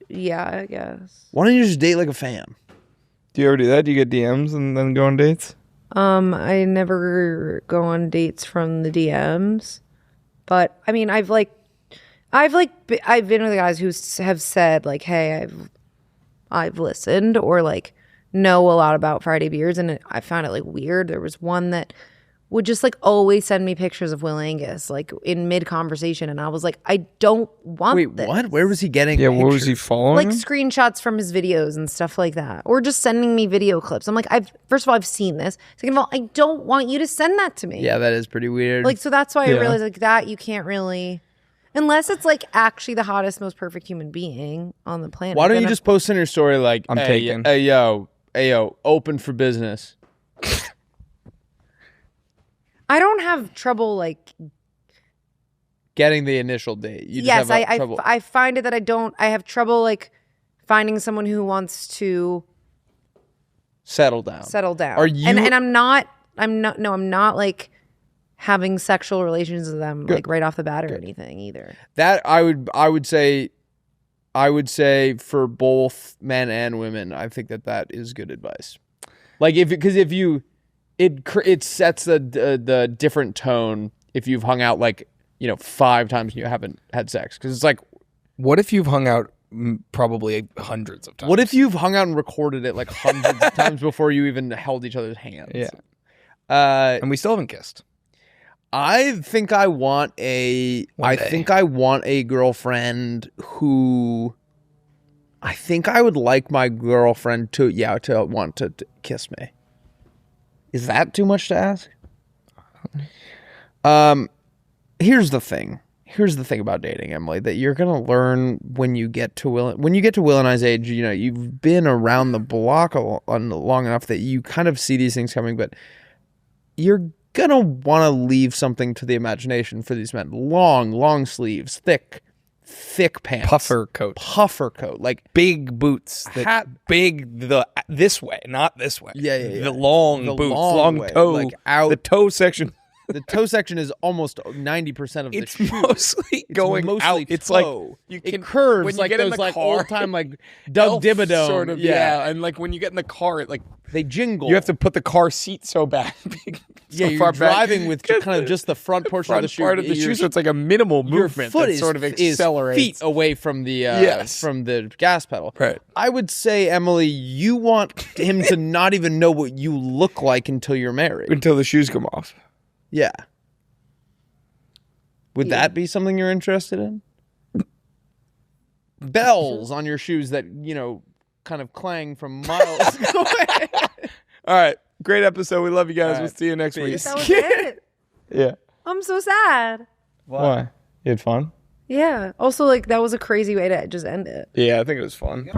Yeah, I guess. Why don't you just date like a fan? Do you ever do that? Do you get DMs and then go on dates? I never go on dates from the DMs, but I mean, I've been with the guys who have said like, "Hey, I've listened," or like know a lot about Friday beers, and I found it like weird. There was one that would just like always send me pictures of Will Angus like in mid conversation, and I was like, I don't want this. What? Where was he getting? Yeah, pictures? what was he following? Like screenshots from his videos and stuff like that, or just sending me video clips. I'm like, first of all, I've seen this. Second of all, I don't want you to send that to me. Yeah, that is pretty weird. Like, so that's why I realized like that you can't really, unless it's like actually the hottest, most perfect human being on the planet. Why don't you just post in your story like, I'm taken. Hey yo, open for business. I don't have trouble like getting the initial date. You just yes, have trouble. I find it that I have trouble like finding someone who wants to settle down. Are you? And I'm not like having sexual relations with them like right off the bat or anything either. That I would say for both men and women, I think that is good advice. Like it sets the different tone if you've hung out like 5 times and you haven't had sex, because it's like, what if you've hung out probably hundreds of times? What if you've hung out and recorded it like hundreds of times before you even held each other's hands? Yeah. And we still haven't kissed. I think I want a girlfriend who I think I would like my girlfriend to want to kiss me. Is that too much to ask? Here's the thing about dating, Emily, that you're gonna learn when you get to Will and I's age. You've been around the block long enough that you kind of see these things coming, but you're gonna want to leave something to the imagination for these men. Long sleeves, thick pants, puffer coat, like big boots, this way, not this way. Yeah. The long boots, long toe, like out the toe section. The toe section is almost 90% of the shoe. It's mostly going out. It's toe. Like it curves when you like get those in the like car, old time like Doug Dimmadome sort of. Yeah, and like when you get in the car, it like they jingle. You have to put the car seat so back. Yeah, you're driving with kind of just the front portion of the shoe. Part of the shoe, so it's like a minimal movement. Your foot that sort of accelerates. Is feet away from the from the gas pedal. Right. I would say, Emily, you want him to not even know what you look like until you're married. Until the shoes come off. Yeah. Would that be something you're interested in? Bells on your shoes that, kind of clang from miles away. All right. Great episode. We love you guys. Right. We'll see you next week. That was it. Yeah. I'm so sad. Why? You had fun? Yeah. Also, like, that was a crazy way to just end it. Yeah, I think it was fun.